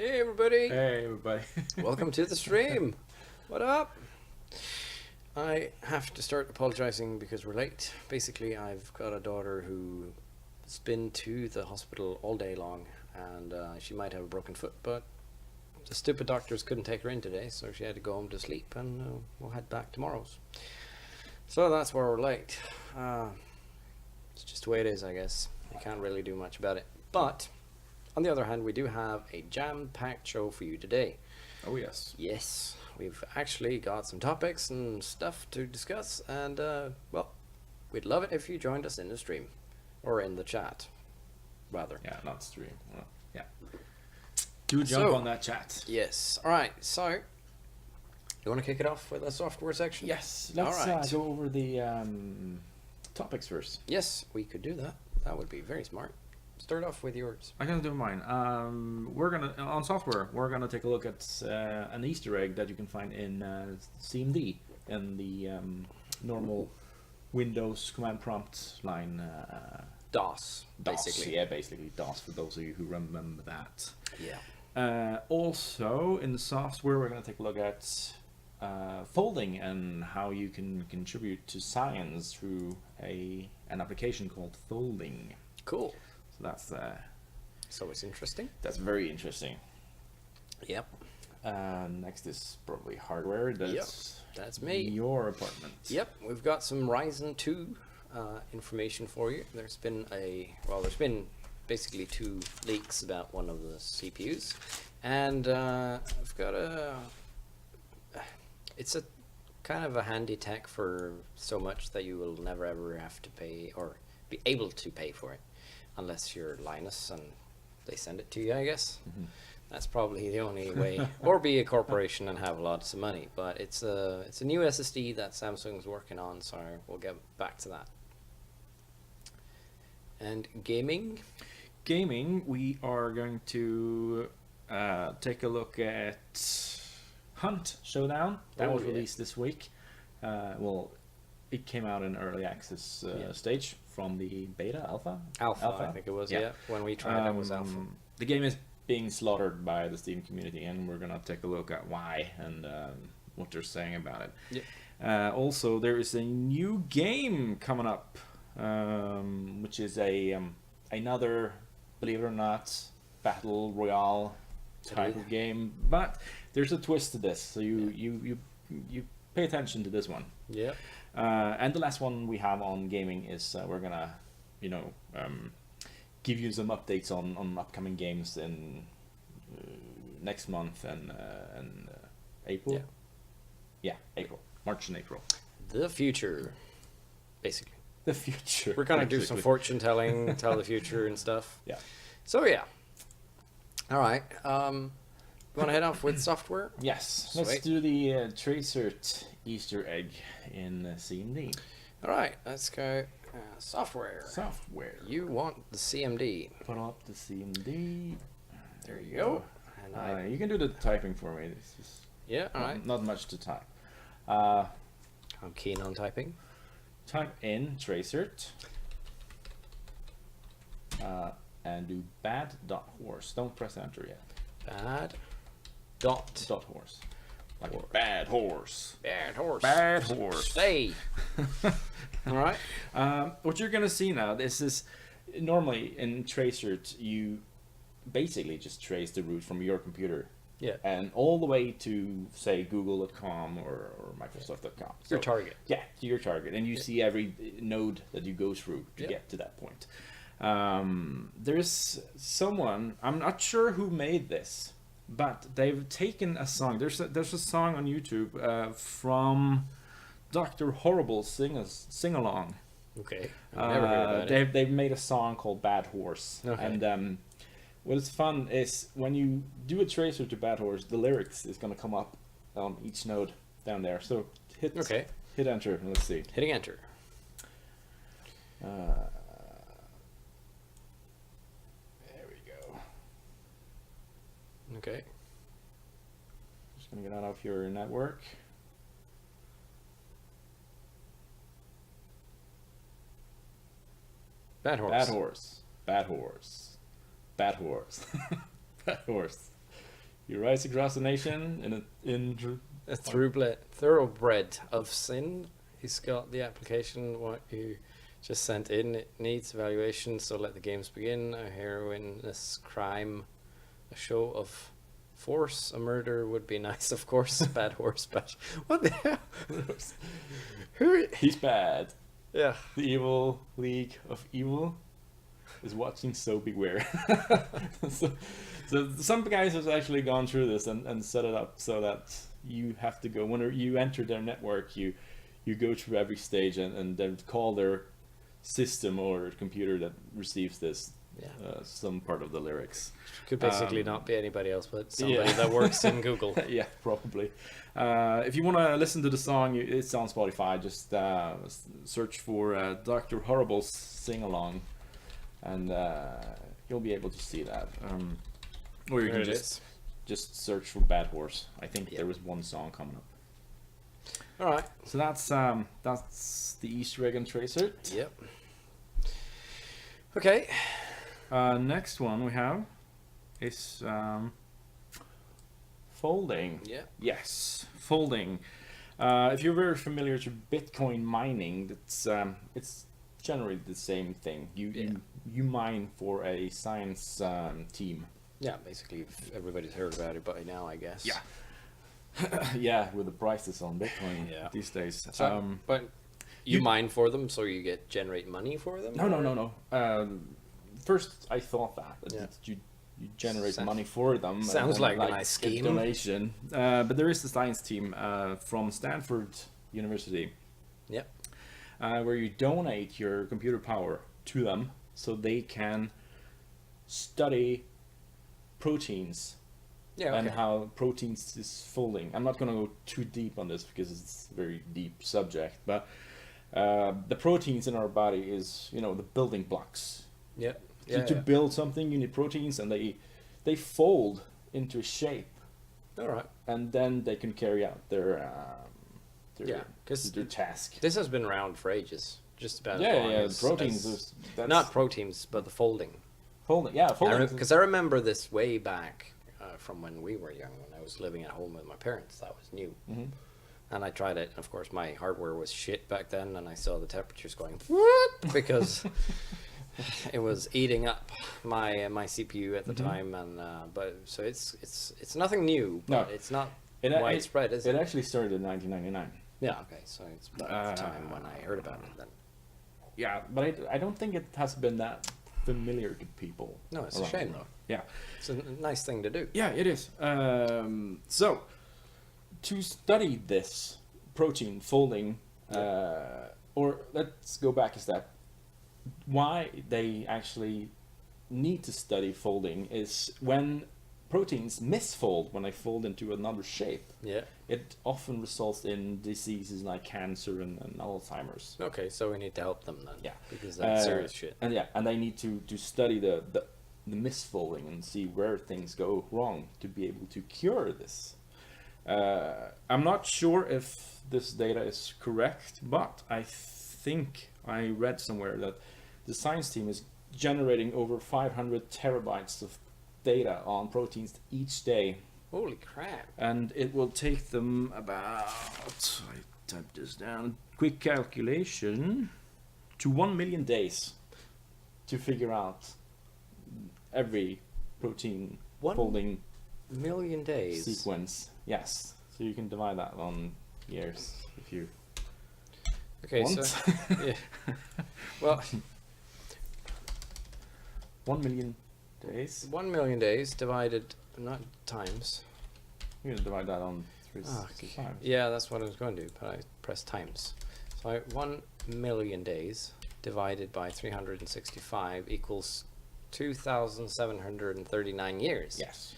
Hey everybody! Hey everybody. Welcome to the stream. What up? I have to start apologizing because we're late. Basically, I've got a daughter who's been to the hospital all day long, and she might have a broken foot, but the stupid doctors couldn't take her in today, so she had to go home to sleep, and we'll head back tomorrow. So that's where we're late. It's just the way it is, I guess. I can't really do much about it. But on the other hand, we do have a jam-packed show for you today. Oh yes. Yes, we've actually got some topics and stuff to discuss, and well, we'd love it if you joined us in the stream, or in the chat, rather. Yeah, not stream. Well, yeah. Do jump on that chat. Yes. All right. So, you want to kick it off with a software section? Yes. Let's All right. go over the topics first. Yes, we could do that. That would be very smart. Start off with yours. I'm gonna do mine. We're gonna on software. We're gonna take a look at an Easter egg that you can find in CMD in the normal Windows command prompt line. DOS, DOS, basically. yeah, basically DOS for those of you who remember that. Yeah. Also, in the software, we're going to take a look at folding and how you can contribute to science through an application called folding. Cool. So that's So it's interesting. that's very interesting. Yep. Next is probably hardware. That's me. Your apartment. Yep, we've got some Ryzen 2 information for you. There's been basically two leaks about one of the CPUs, and I've got it's a kind of a handy tech for so much that you will never ever have to pay or be able to pay for it, unless you're Linus and they send it to you, I guess. Mm-hmm. That's probably the only way, or be a corporation and have lots of money. But it's a new SSD that Samsung's working on, so we'll get back to that. And gaming, We are going to take a look at Hunt Showdown. That was released this week. Well, it came out in early access stage from the beta, alpha, I think it was. Yeah, when we tried it was alpha. The game is being slaughtered by the Steam community, and we're gonna take a look at why and what they're saying about it. Yeah. Also, there is a new game coming up, which is another, believe it or not, battle royale type of game. But there's a twist to this, so you pay attention to this one. Yeah. And the last one we have on gaming is we're gonna, give you some updates on upcoming games in next month and April. Yeah, April, March and April. The future, basically. The future. We're gonna do some fortune telling, tell the future and stuff. Yeah. So yeah. All right. You want to head off with software? Yes. Sweet. Let's do the Tracert Easter egg in CMD. All right. Let's go. Software. Software. You want the CMD. Put up the CMD. There you go. And you can do the typing for me. This is yeah. All right. Not much to type. I'm keen on typing. Type in Tracert and do bad.horse. Don't press enter yet. Bad. Dot Horse. Like a bad horse. Bad horse. Bad horse. Stay. All right. What you're gonna see now, this is normally in Tracert you basically just trace the route from your computer. Yeah. And all the way to say google.com or microsoft.com. Your target. Yeah, to your target. And you see every node that you go through to get to that point. There's someone, I'm not sure who made this, but they've taken a song. There's a song on YouTube from Dr. Horrible sing along. Okay. I've never heard about it. They've made a song called Bad Horse. Okay. And what's fun is when you do a tracer to Bad Horse, the lyrics is going to come up on each node down there. So hit enter and let's see. Hitting enter. There we go. Okay. Just going to get out of your network. Bad horse. Bad horse. Bad horse. Bad horse. Bad horse. You rise across the nation A thoroughbred of sin. He's got the application what you just sent in. It needs evaluation, so let the games begin. A heroinous crime, a show of force, a murder would be nice, of course. Bad horse, but what the hell? He's bad. Yeah. The evil league of evil is watching, so beware. so some guys have actually gone through this and set it up so that you have to go, when you enter their network, you go through every stage and then call their system or computer that receives this some part of the lyrics. Could basically not be anybody else but somebody that works in Google. Yeah, probably. If you want to listen to the song, it's on Spotify. Just search for Dr. Horrible's Sing Along, and you'll be able to see that. Or you can just search for Bad Horse. I think there was one song coming up. All right. So that's the Easter egg on Tracert. Yep. Okay. Next one we have is folding. Yeah. Yes, folding. If you're very familiar with Bitcoin mining, it's generally the same thing. You mine for a science team. Yeah, basically everybody's heard about it by now, I guess. Yeah. Yeah, with the prices on Bitcoin these days. So, but you mine for them, so you generate money for them? No. First, I thought that you generate money for them. Sounds like a nice scheme. Donation. But there is a science team from Stanford University. Yep. Where you donate your computer power to them, so they can study proteins. Yeah, okay. And how proteins is folding. I'm not going to go too deep on this because it's a very deep subject, but the proteins in our body is, the building blocks. Yep. To build something, you need proteins, and they fold into a shape. All right. And then they can carry out their task. This has been around for ages, just about. The proteins. Not proteins, but the folding. Folding. Because I remember this way back. From when we were young, when I was living at home with my parents, that was new. Mm-hmm. And I tried it. Of course, my hardware was shit back then, and I saw the temperatures going because it was eating up my CPU at the time. And but so it's nothing new, but it's not widespread, is it? It actually started in 1999. Yeah. Okay. So it's about the time when I heard about it then. Yeah, but I don't think it has been that familiar to people. No, it's a shame though. Yeah, it's a nice thing to do. Yeah, it is. So to study this protein folding, or let's go back a step. Why they actually need to study folding is when proteins misfold, when they fold into another shape. Yeah, it often results in diseases like cancer and Alzheimer's. Okay, so we need to help them then. Yeah, because that's serious shit. And they need to study the misfolding and see where things go wrong to be able to cure this. I'm not sure if this data is correct, but I think I read somewhere that the science team is generating over 500 terabytes of data on proteins each day. Holy crap. And it will take them about, I typed this down, quick calculation, to 1 million days to figure out every protein folding 1 million days sequence. Yes. So you can divide that on years if you want. So yeah. Well, 1 million days. 1 million days divided, not times. You're going to divide that on 365. Yeah, that's what I was going to do, but I pressed times. So 1 million days divided by 365 equals 2,739 years. Yes.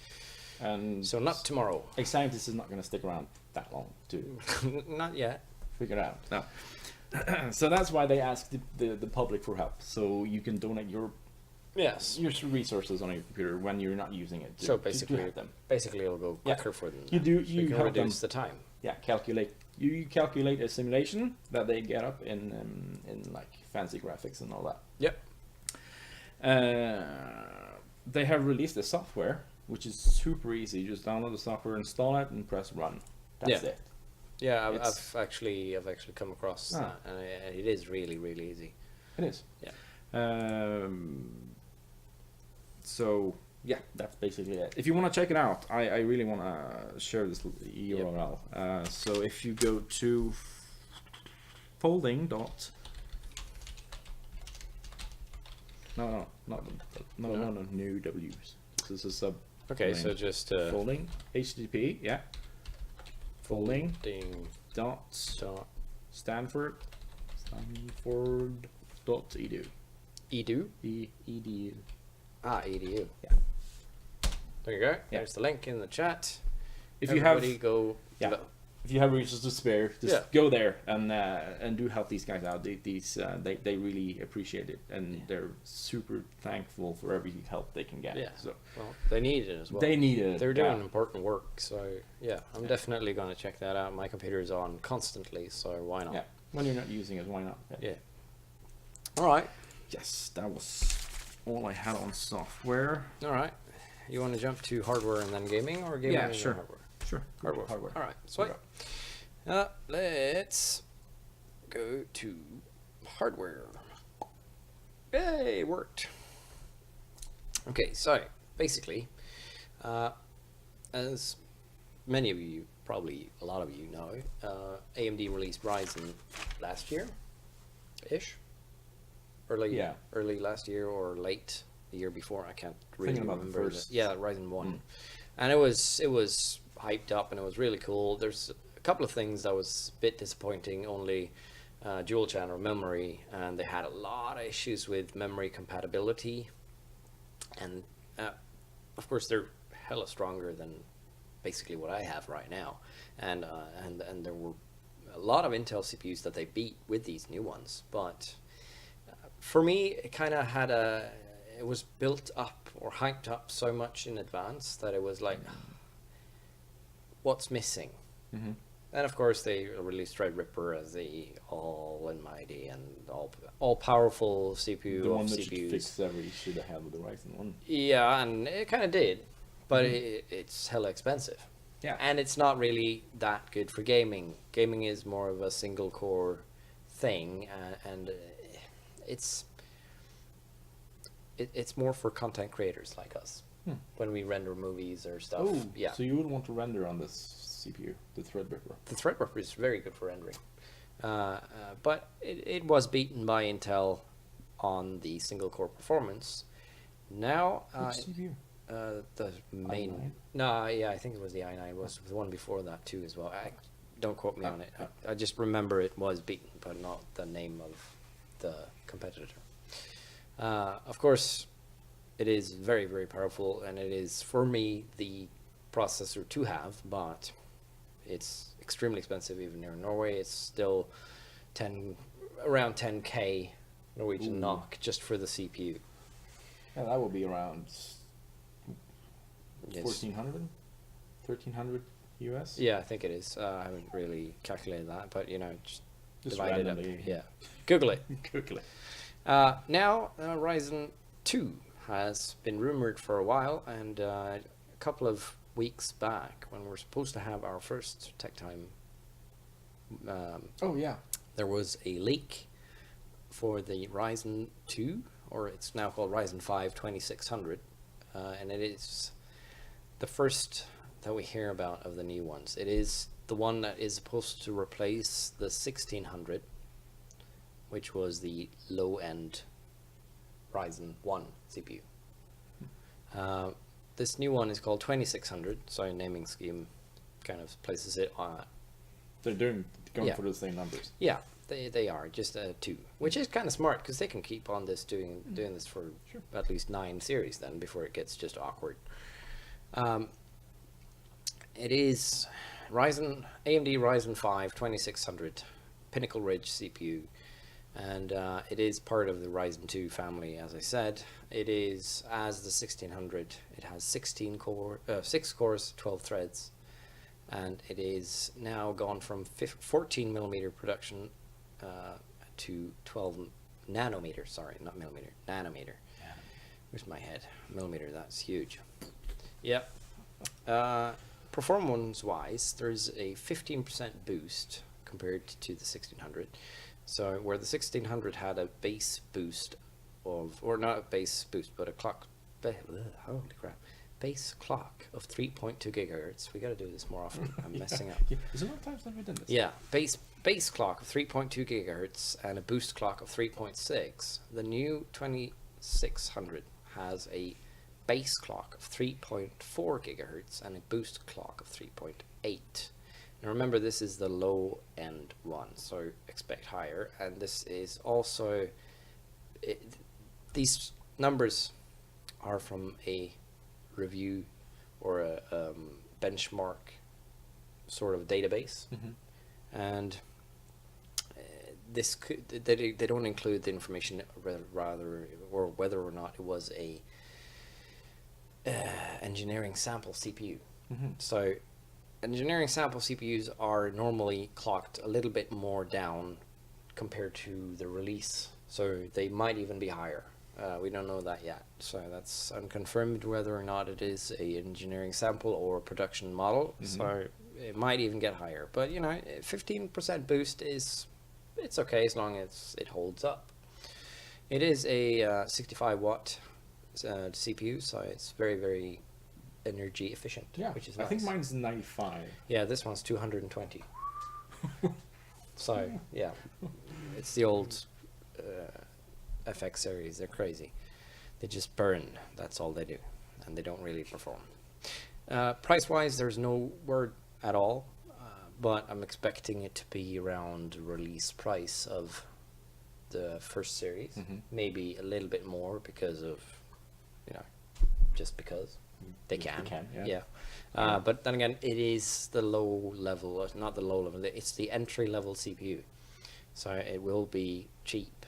And so not tomorrow. A scientist is not going to stick around that long to not yet figure it out. No. So that's why they ask the public for help. So you can donate your resources on your computer when you're not using it. So basically, it'll go quicker for them. You can reduce the time. Yeah, you calculate a simulation that they get up in like fancy graphics and all that. Yep. They have released a software which is super easy. You just download the software, install it, and press run. That's Yeah. it. Yeah, It's- I've actually come across that, and it is really, really easy. It is. Yeah. So yeah, that's basically it. If you want to check it out, I really want to share this URL. So if you go to folding dot no new W's. This is a sub. Okay, link. so just folding HTTP folding dot Stanford dot edu. edu. Edu. Edu. Yeah. There you go. Yeah. There's the link in the chat. If Everybody you have go. yeah. If you have resources to spare, just Yeah. go there and do help these guys out. They really appreciate it, and they're super thankful for every help they can get. Yeah. So Well, they need it as well. they need it. They're doing important work, so yeah, I'm definitely going to check that out. My computer is on constantly, so why not? Yeah. When you're not using it, why not? Yeah. All right. Yes, that was all I had on software. All right. You want to jump to hardware and then gaming, or gaming Yeah, and sure. then hardware? Sure. Hardware. All right. Sweet. Let's go to hardware. Yay, it worked. Okay, so basically, as many of you, probably a lot of you know, AMD released Ryzen last year-ish. Early last year or late the year before. I can't really Thinking about the remember. first. Yeah, Ryzen 1. And it was hyped up and it was really cool. There's a couple of things that was a bit disappointing, only dual channel memory, and they had a lot of issues with memory compatibility. And of course they're hella stronger than basically what I have right now. And there were a lot of Intel CPUs that they beat with these new ones, but for me, it kind of had it was built up or hyped up so much in advance that it was like, what's missing? Mm-hmm. And of course, they released Threadripper as the all-almighty and all-powerful CPU The of one that should CPUs. fix every should have had with the Ryzen 1. Yeah, and it kind of did, but it's hella expensive. Yeah. And it's not really that good for gaming. Gaming is more of a single core thing, and it's more for content creators like us when we render movies or stuff. Oh, yeah. So you would want to render on this CPU, the Threadripper. The Threadripper is very good for rendering, but it was beaten by Intel on the single core performance. Now, Which CPU? the main i9? no, yeah, I think it was the i9. It was the one before that too as well. Don't quote me on it. I just remember it was beaten, but not the name of the competitor. Of course, it is very, very powerful, and it is, for me, the processor to have, but it's extremely expensive even here in Norway. It's still around 10k Norwegian NOK just for the CPU. Yeah, that would be around Yes. 1400, 1300 US. Yeah, I think it is. I haven't really calculated that, but just divide it up. randomly. Yeah, Google it. Quickly. Now, Ryzen 2 has been rumored for a while, and a couple of weeks back, when we're supposed to have our first TechTime, Oh yeah. there was a leak for the Ryzen 2, or it's now called Ryzen 5 2600, and it is the first that we hear about of the new ones. It is the one that is supposed to replace the 1600, which was the low-end Ryzen 1 CPU. This new one is called 2600, so naming scheme kind of places it on. They're going Yeah. for the same numbers. Yeah, they are just 2, which is kind of smart because they can keep on doing this for at least 9 series then before it gets just awkward. It is AMD Ryzen 5 2600 Pinnacle Ridge CPU, and it is part of the Ryzen 2 family. As I said, it is as the 1600. It has 6 cores, 12 threads, and it is now gone from 14 millimeter production to 12 nanometer. Sorry, not millimeter, nanometer. Where's my head? Millimeter. That's huge. Yep. Performance-wise, there's a 15% boost compared to the 1600. So where the 1600 had a base boost of, or not a base boost, but a clock, holy crap, base clock of 3.2 gigahertz. We got to do this more often. I'm messing up. Yeah. It's a long time since we've done this. Yeah, base clock of 3.2 gigahertz and a boost clock of 3.6. The new 2600 has a base clock of 3.4 gigahertz and a boost clock of 3.8. And remember, this is the low end one, so expect higher. And this is also, these numbers are from a review or a benchmark sort of database. And this could, they don't include the information rather or whether or not it was a engineering sample CPU. So engineering sample CPUs are normally clocked a little bit more down compared to the release, so they might even be higher. We don't know that yet, so that's unconfirmed whether or not it is a engineering sample or a production model. So it might even get higher, but you know, 15% boost is, it's okay as long as it holds up. It is a 65 watt CPU, so it's very energy efficient. Yeah, which is I nice. think mine's 95. Yeah, this one's 220. So yeah, it's the old FX series. They're crazy. They just burn. That's all they do, and they don't really perform. Price wise, there's no word at all, but I'm expecting it to be around release price of the first series, maybe a little bit more because of, you know, just because they can. Yeah. But then again, it is the low level, not the low level, it's the entry level CPU, so it will be cheap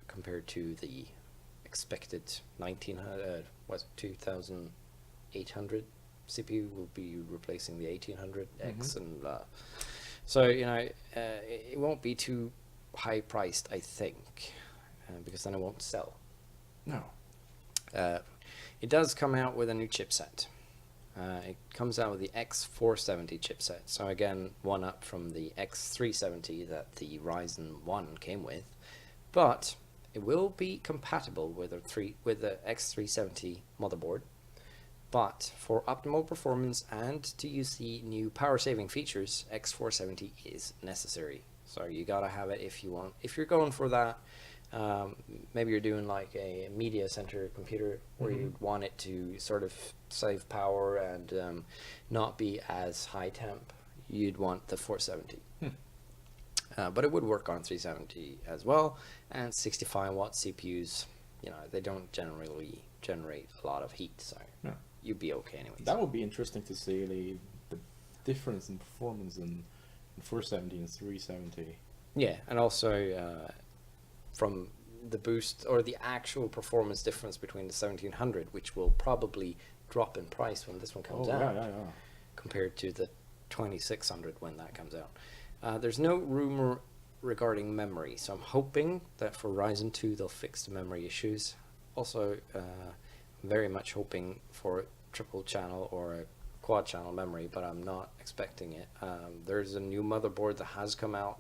compared to the expected 2800 CPU will be replacing the 1800X, and so you know, it won't be too high priced, I think, because then it won't sell. No. It does come out with a new chipset. It comes out with the X470 chipset, so again, one up from the X370 that the Ryzen 1 came with, but it will be compatible with the X370 motherboard. But for optimal performance and to use the new power saving features, X470 is necessary. So you gotta have it if you want. If you're going for that, maybe you're doing like a media center computer where you want it to sort of save power and not be as high temp, you'd want the 470. But it would work on 370 as well, and 65 watt CPUs, you know, they don't generally generate a lot of heat, so No. you'd be okay anyways. That would be interesting to see the difference in performance in 470 and 370. Yeah, and also from the boost or the actual performance difference between the 1700, which will probably drop in price when this one comes out, compared to the 2600 when that comes out. There's no rumor regarding memory, so I'm hoping that for Ryzen 2 they'll fix the memory issues. Also, very much hoping for triple channel or a quad channel memory, but I'm not expecting it. There's a new motherboard that has come out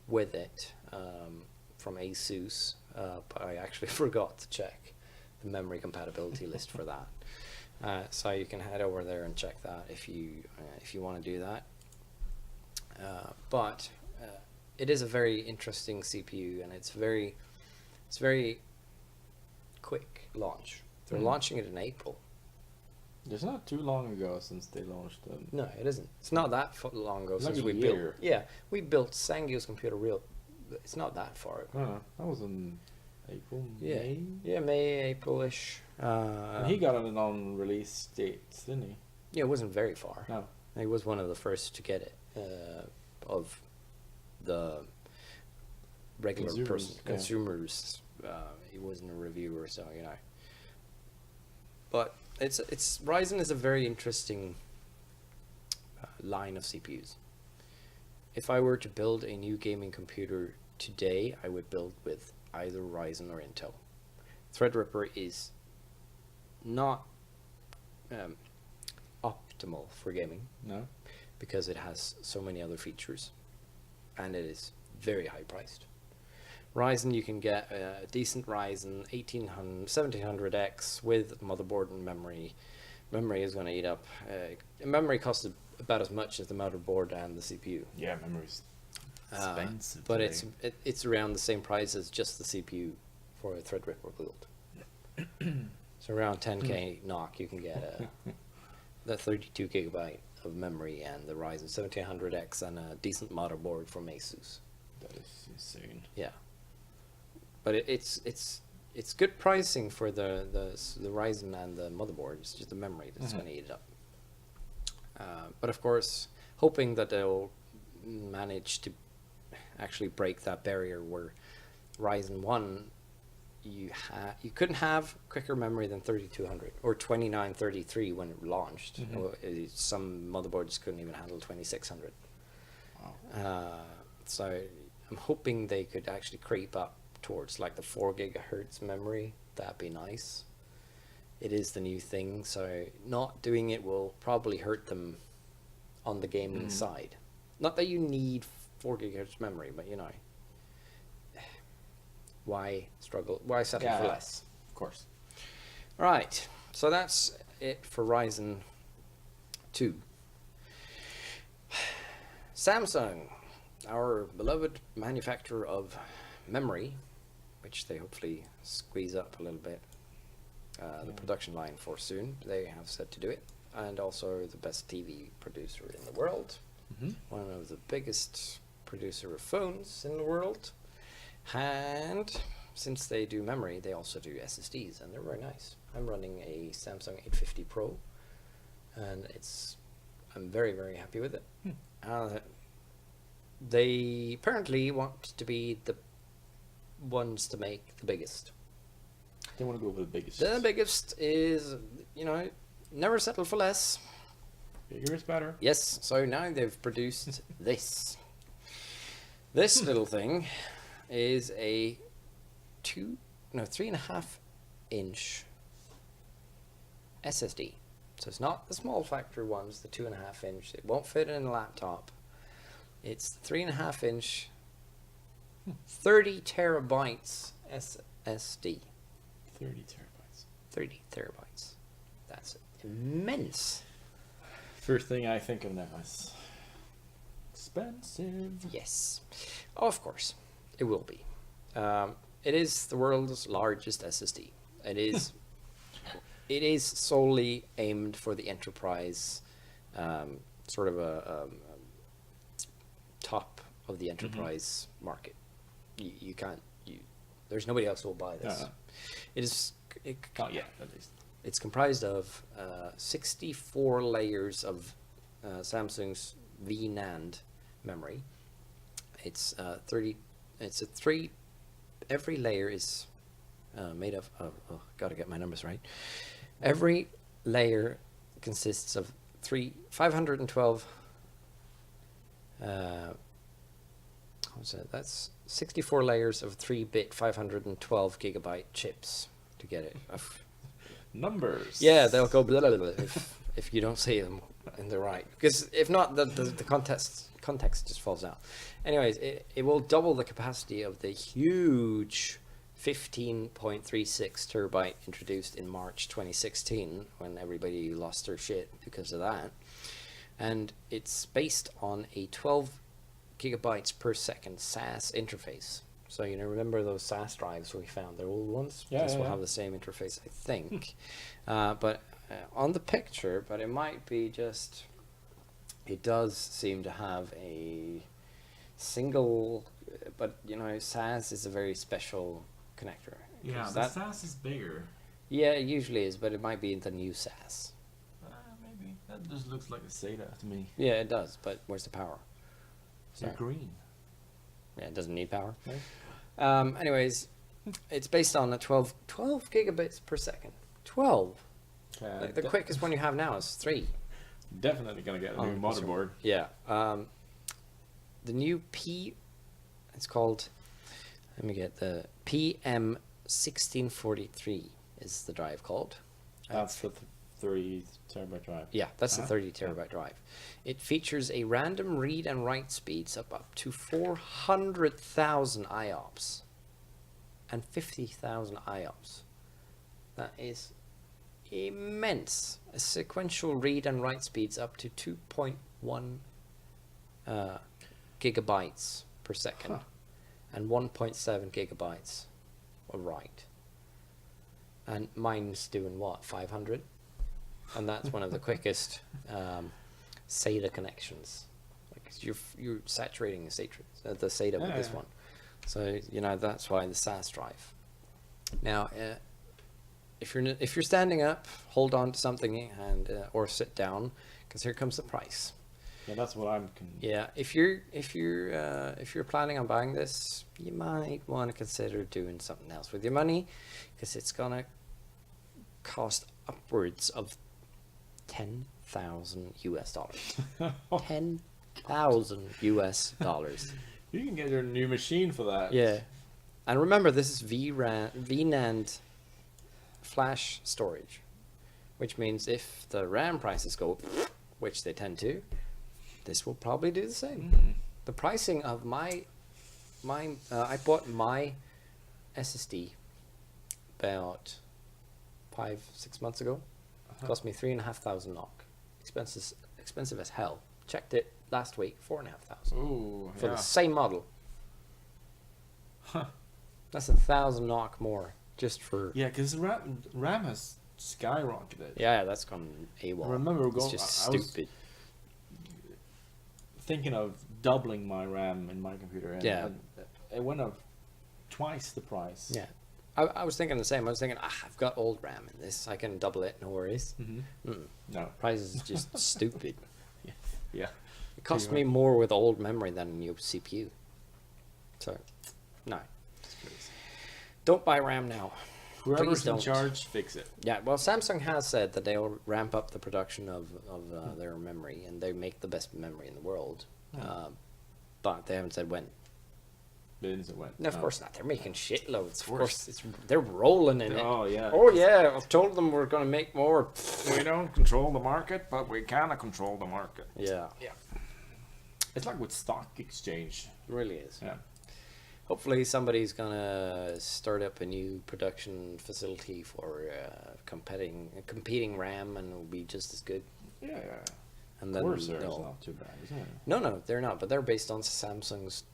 with it from ASUS, but I actually forgot to check the memory compatibility list for that. So you can head over there and check that if you want to do that. But it is a very interesting CPU, and it's very quick launch. They're launching it in April. It's not too long ago since they launched them. No, it isn't. It's not that long ago since Like we a built. year. Yeah, we built Sangyo's computer real. It's not that far ago. No, that was in April, Yeah. May. Yeah, May, April-ish. And he got it on release dates, didn't he? Yeah, it wasn't very far. No. He was one of the first to get it of the regular consumers. He wasn't a reviewer, so you know. But it's Ryzen is a very interesting line of CPUs. If I were to build a new gaming computer today, I would build with either Ryzen or Intel. Threadripper is not optimal for gaming No. because it has so many other features, and it is very high priced. Ryzen, you can get a decent Ryzen 1700X with motherboard and memory. Memory is going to eat up. Memory costs about as much as the motherboard and the CPU. Yeah, memory's expensive. But today. it's around the same price as just the CPU for a Threadripper build. So around 10k knock, you can get the 32 gigabyte of memory and the Ryzen 1700X and a decent motherboard from Asus. That is insane. Yeah, but it's good pricing for the Ryzen and the motherboard. It's just the memory that's going to eat it up. But of course, hoping that they'll manage to actually break that barrier where Ryzen 1, you couldn't have quicker memory than 3200 or 2933 when it launched. Some motherboards couldn't even handle 2600. Wow. So I'm hoping they could actually creep up towards like the 4 gigahertz memory. That'd be nice. It is the new thing, so not doing it will probably hurt them on the gaming side. Not that you need 4 gigahertz memory, but you know, why struggle? Why settle for less? Of course. Right, so that's it for Ryzen 2. Samsung, our beloved manufacturer of memory, which they hopefully squeeze up a little bit the production line for soon. They have said to do it. And also the best TV producer in the world. One of the biggest producer of phones in the world. And since they do memory, they also do SSDs, and they're very nice. I'm running a Samsung 850 Pro, and I'm very, very happy with it. They apparently want to be the ones to make the biggest. They want to go with the biggest. The biggest is, you know, never settle for less. Bigger is better. Yes, so now they've produced this. This little thing is a 3.5 inch SSD. So it's not the small factory ones, the 2.5 inch. It won't fit in a laptop. It's 3.5 inch, 30 terabytes SSD. 30 terabytes. 30 terabytes. That's immense. First thing I think of now is expensive. Yes. Oh, of course. It will be. It is the world's largest SSD. It is it is solely aimed for the enterprise, sort of a top of the enterprise market. You can't. There's nobody else who will buy this. Not yet, at least. It's comprised of 64 layers of Samsung's VNAND memory. It's 30. It's a 3. Every layer is made of. Oh, gotta get my numbers right. Every layer consists of 512. That's 64 layers of 3-bit 512 gigabyte chips to get it. Numbers. Yeah, they'll go blah, blah, blah, if you don't say them in the right. Because if not, the context just falls out. Anyways, it will double the capacity of the huge 15.36 terabyte introduced in March 2016 when everybody lost their shit because of that. And it's based on a 12 gigabytes per second SAS interface. So, you know, remember those SAS drives we found, the old ones? Yeah, This will have the same interface, I think. But on the picture, but it might be just, it does seem to have a single, but, you know, SAS is a very special connector. Yeah, the SAS is bigger. Yeah, it usually is, but it might be the new SAS. Maybe. That just looks like a SATA to me. Yeah, it does, but where's the power? They're green. Yeah, it doesn't need power. No? Anyways, it's based on a 12 gigabits per second. 12. The quickest one you have now is 3. Definitely gonna get a new motherboard. Yeah. The new it's called, let me get the PM1643 is the drive called. That's the 30 terabyte drive. Yeah, that's the 30 terabyte drive. It features a random read and write speeds up to 400,000 IOPS and 50,000 IOPS. That is immense. A sequential read and write speeds up to 2.1 gigabytes per second and 1.7 gigabytes of write. And mine's doing what, 500? And that's one of the quickest SATA connections. Like you're saturating the SATA with this one. So that's why the SAS drive. Now, if you're standing up, hold on to something and or sit down, because here comes the price. Yeah, that's what I'm. Yeah, if you're planning on buying this, you might want to consider doing something else with your money, because it's gonna cost upwards of $10,000 US. $10,000 US. You can get your new machine for that. Yeah, and remember, this is VNAND flash storage, which means if the RAM prices go, which they tend to, this will probably do the same. The pricing of I bought my SSD about 5-6 months ago. Cost me 3,500 NOK. Expensive as hell. Checked it last week, 4,500. Ooh, for the same model. That's 1,000 NOK more just for. Yeah, because RAM has skyrocketed. Yeah, that's gone AWOL. I remember it's just stupid. Thinking of doubling my RAM in my computer, and it went up twice the price. Yeah, I was thinking the same. I was thinking, I've got old RAM in this, I can double it, no worries. No, price is just stupid. Yeah, it cost me more with old memory than a new CPU. So, no, don't buy RAM now. Whoever's in charge, fix it. Yeah, well, Samsung has said that they'll ramp up the production of their memory, and they make the best memory in the world. But they haven't said when. They didn't say when. No, of course not. They're making shitloads. Of course, they're rolling in it. Oh, yeah. Oh, yeah. I've told them we're going to make more. We don't control the market, but we kind of control the market. Yeah. Yeah. It's like with stock exchange. It really is. Yeah. Hopefully somebody's gonna start up a new production facility for competing RAM, and it'll be just as good. Yeah. And then Corsair is not too bad, isn't it? No, they're not. But they're based on Samsung's.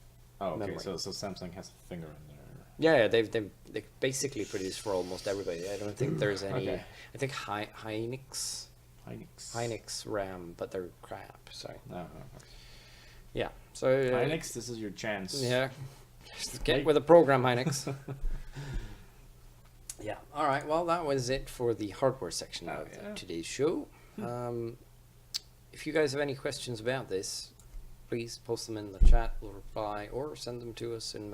Oh, okay. memory. So Samsung has a finger in there. Yeah, they basically produce for almost everybody. I don't think there's any. Okay. I think Hynix RAM, but they're crap. So. No. Yeah. So. Hynix, this is your chance. Yeah. Just get with the program, Hynix. Yeah. All right. Well, that was it for the hardware section of today's show. If you guys have any questions about this, please post them in the chat. We'll reply, or send them to us on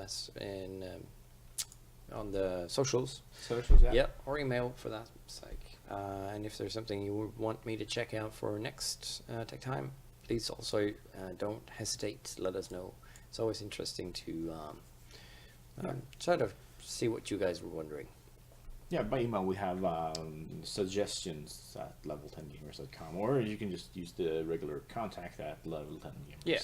the socials. Yeah. Or email for that sake. And if there's something you would want me to check out for next Tech Time, please also don't hesitate to let us know. It's always interesting to sort of see what you guys were wondering. Yeah, by email we have suggestions at level10gamers.com, or you can just use the regular contact at level10gamers.com. Yeah,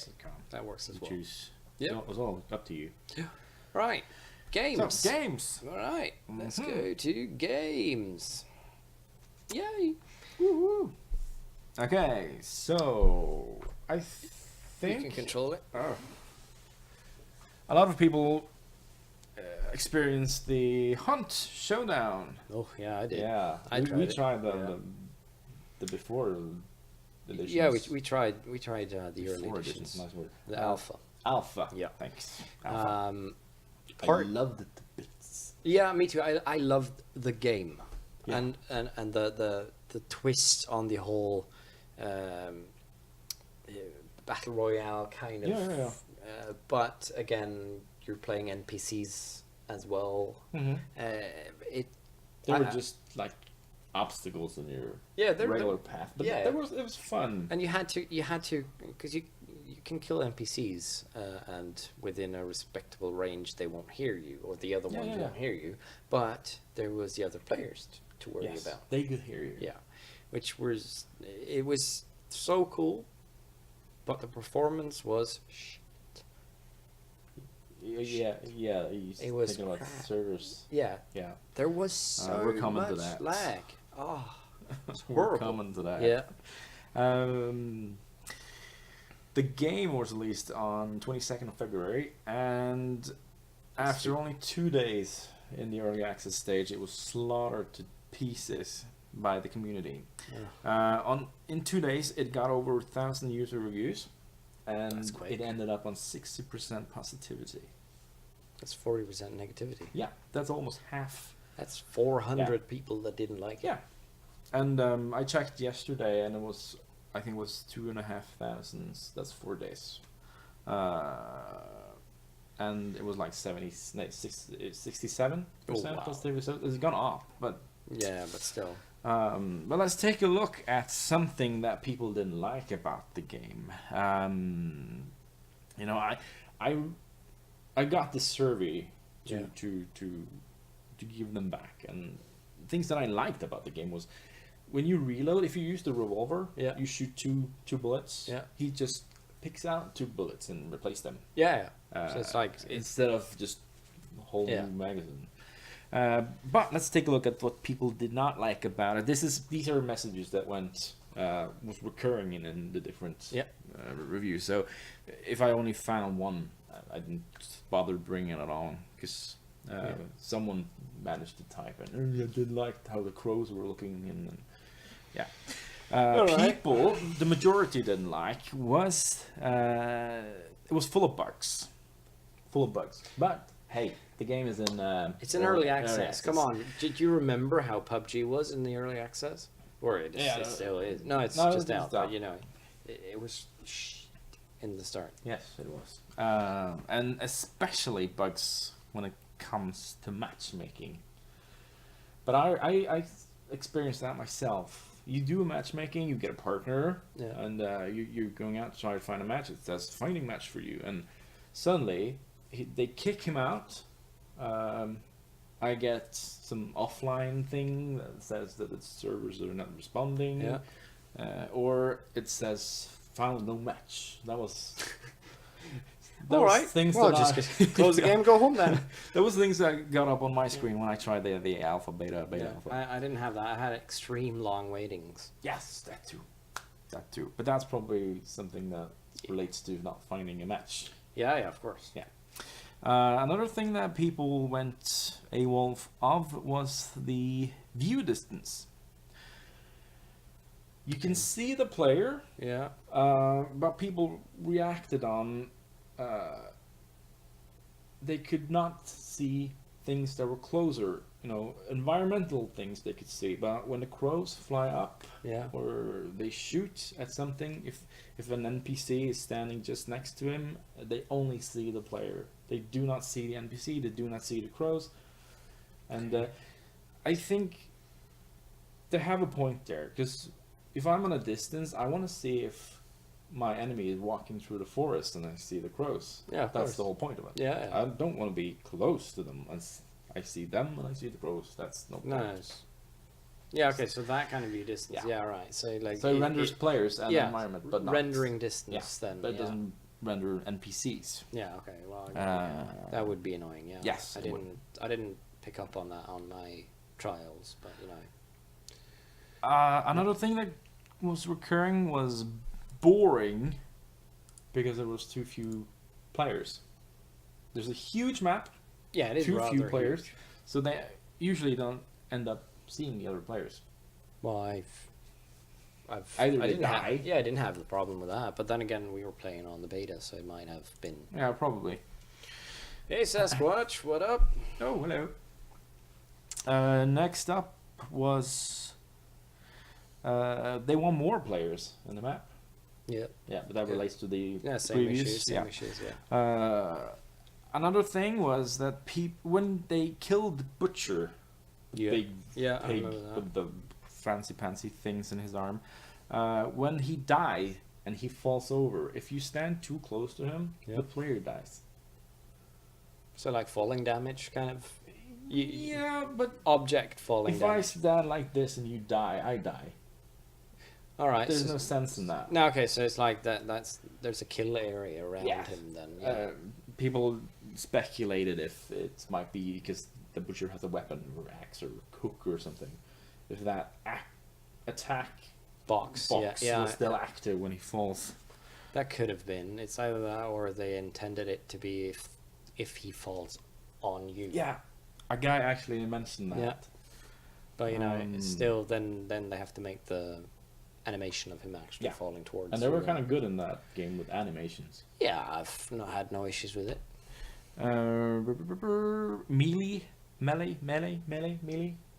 that works as well. Choose. Yeah, it's all up to you. Yeah. Right, games. So, games. All right, let's go to games. Yay! Woohoo! Okay, so I think you can control it. Oh. A lot of people experienced the Hunt Showdown. Oh yeah, I did. Yeah, we tried the before editions. Yeah, we tried the early editions. Nice word. The alpha. Alpha. Yeah. Thanks. Alpha. I loved it to bits. Yeah, me too. I loved the game, and the twist on the whole battle royale kind of. Yeah. But again, you're playing NPCs as well. They were just like obstacles in your regular path, but it was fun. And you had to because you can kill NPCs, and within a respectable range, they won't hear you, or the other ones won't hear you. But there was the other players to worry about. They could hear you. Yeah, which was it was so cool, but the performance was shit. Yeah. It was thinking about crap. servers. Yeah, Yeah. there was so we're coming to much that. lag. Oh, it's We're horrible. coming to that. Yeah. The game was released on 22nd of February, and after only 2 days in the early access stage, it was slaughtered to pieces by the community. Yeah. In 2 days, it got over 1,000 user reviews, and That's quick. it ended up on 60% positivity. That's 40% negativity. Yeah, that's almost half. That's 400 people that didn't like it. Yeah, and I checked yesterday, and I think it was 2,500. That's 4 days, and it was like 67% positivity. So it's gone up, but Yeah, but still. but let's take a look at something that people didn't like about the game. You know, I got the survey to give them back, and things that I liked about the game was when you reload, if you use the revolver, you shoot two bullets. Yeah. He just picks out 2 bullets and replace them. Yeah. So it's like instead of just a whole Yeah. new magazine. But let's take a look at what people did not like about it. These are messages that was recurring in the different reviews. So if I only found one, I didn't bother bringing it on because someone managed to type in. I didn't like how the crows were looking, and people, the majority didn't like was it was full of bugs. But hey, the game is in it's in early access. Come on, did you remember how PUBG was in the early access? Or it still is. No, it's just out. But you know, it was in the start. Yes, it was. And especially bugs when it comes to matchmaking. But I experienced that myself. You do a matchmaking, you get a partner, and you're going out to try to find a match. It says finding match for you, and suddenly they kick him out. I get some offline thing that says that its servers are not responding, or it says found no match. That was. All right. Things well, that just close the game, go home then. That was things that got up on my screen when I tried the alpha, beta alpha. I didn't have that. I had extreme long waitings. Yes, that too. But that's probably something that relates to not finding a match. Yeah, of course. Yeah. Another thing that people went AWOL of was the view distance. You can see the player, but people reacted on they could not see things that were closer. You know, environmental things they could see, but when the crows fly up, or they shoot at something, if an NPC is standing just next to him, they only see the player. They do not see the NPC. They do not see the crows, and I think they have a point there, because if I'm on a distance, I want to see if my enemy is walking through the forest and I see the crows. Yeah, that's the whole point of it. Yeah. I don't want to be close to them. I see them and I see the crows. That's no point. Nice. Yeah. Okay. So that kind of view distance. Yeah. Right. So like. So it renders players and environment, but not rendering distance. Then. But it doesn't render NPCs. Yeah. Okay. Well. That would be annoying. Yeah. Yes. I didn't pick up on that on my trials, but you know. Another thing that was recurring was boring because there was too few players. There's a huge map. Yeah, it is too rather few players, huge. so they usually don't end up seeing the other players. Well, I didn't have the problem with that, but then again, we were playing on the beta, so it might have been. Yeah, probably. Hey, Sasquatch, what up? Oh, hello. Next up was they want more players in the map. Yeah. Yeah, but that relates to the same previous. issues. Another thing was that when they killed Butcher, the big pig with the fancy things in his arm, when he died, and he falls over, if you stand too close to him, Yeah. the player dies. So like falling damage, kind of. Yeah, but Object falling if I damage. stand like this and you die, I die. All right. There's no sense in that. No, okay, so it's like that. There's a kill area around Yeah. him then. Yeah. People speculated if it might be because the butcher has a weapon or axe or hook or something. If that attack box was still active when he falls. That could have been. It's either that or they intended it to be if he falls on you. Yeah, a guy actually mentioned that. Yeah. But you know, still, then they have to make the animation of him actually falling towards. And they were you. kind of good in that game with animations. Yeah, I've not had no issues with it.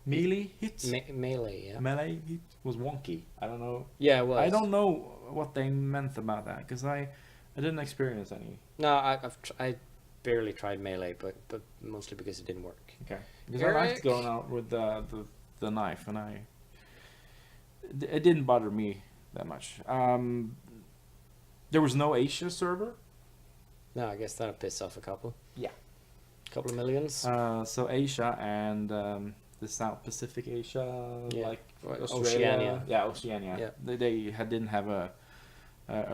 Melee hits. Melee, yeah. Melee hit was wonky. I don't know. Yeah, it was. I don't know what they meant about that because I didn't experience any. No, I barely tried melee, but mostly because it didn't work. Okay. Because I liked going out with the knife, and it didn't bother me that much. There was no Asia server. No, I guess that'll piss off a couple. Yeah. Couple of millions. So Asia and the South Pacific Asia, like Australia. Oceania. Yeah, Oceania. Yeah. They didn't have a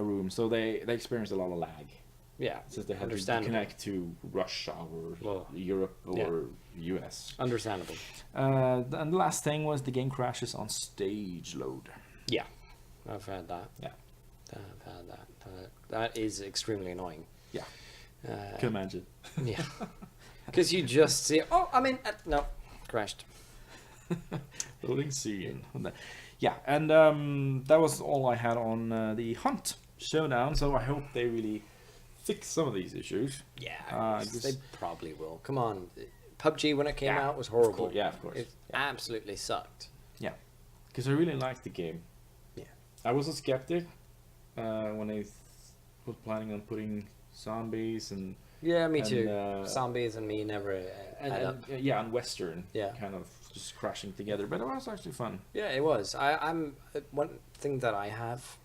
room, so they experienced a lot of lag. Yeah, Since they had to connect to Russia or Europe or US. Understandable. And the last thing was the game crashes on stage load. Yeah, I've had that. Yeah. I've had that. That is extremely annoying. Yeah. Can imagine. Yeah. Because you just see, no, crashed. Loading scene. Yeah, and that was all I had on the Hunt Showdown, so I hope they really fix some of these issues. Yeah, they probably will. Come on. PUBG, when it came out, was horrible. Of course. It absolutely sucked. Yeah, because I really liked the game. Yeah. I was a skeptic when I was planning on putting zombies and... Yeah, me too. Zombies and me never add up. And Western. Yeah. Kind of just crashing together, but it was actually fun. Yeah, it was. I'm one thing that I have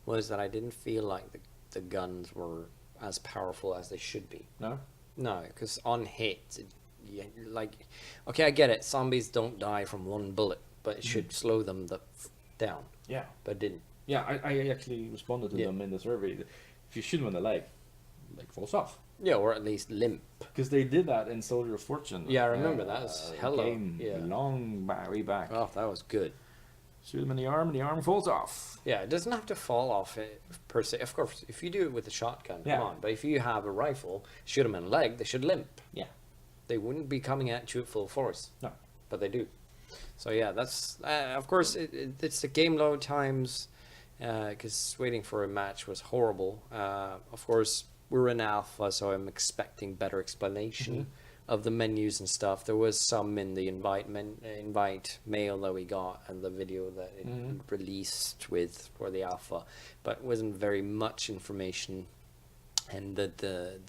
was that I didn't feel like the guns were as powerful as they should be. No? No, because on hit, okay, I get it. Zombies don't die from one bullet, but it should slow them down. Yeah. But it didn't. Yeah, I actually responded to them in the survey. If you shoot them in the leg falls off. Yeah, or at least limp. Because they did that in Soldier of Fortune. Yeah, I remember that. Was game long way back. Oh, that was good. Shoot them in the arm, and the arm falls off. Yeah, it doesn't have to fall off per se. Of course, if you do it with a shotgun, come on. But if you have a rifle, shoot them in the leg, they should limp. Yeah. They wouldn't be coming at you at full force. No. But they do. So yeah, that's of course it's the game load times, because waiting for a match was horrible. Of course, we're in alpha, so I'm expecting better explanation of the menus and stuff. There was some in the invite mail that we got and the video that it released with for the alpha, but wasn't very much information, and the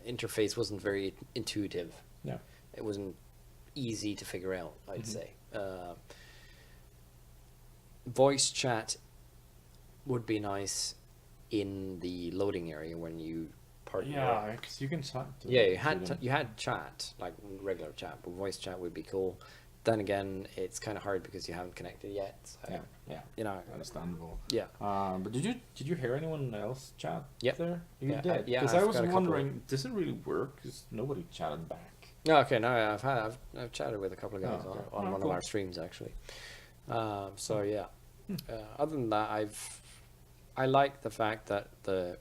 interface wasn't very intuitive. Yeah. It wasn't easy to figure out, I'd say. Voice chat would be nice in the loading area when you Yeah, because you can chat. Yeah, you had chat, like regular chat, but voice chat would be cool. Then again, it's kind of hard because you haven't connected yet. So, yeah, you know, understandable. Yeah. But did you hear anyone else chat there? You Yeah, did. yeah, Because I've I was got a wondering, does it really work? Because nobody chatted back. No, okay, no, I've chatted with a couple of guys on one cool. of our streams actually. So yeah. Other than that, I like the fact that the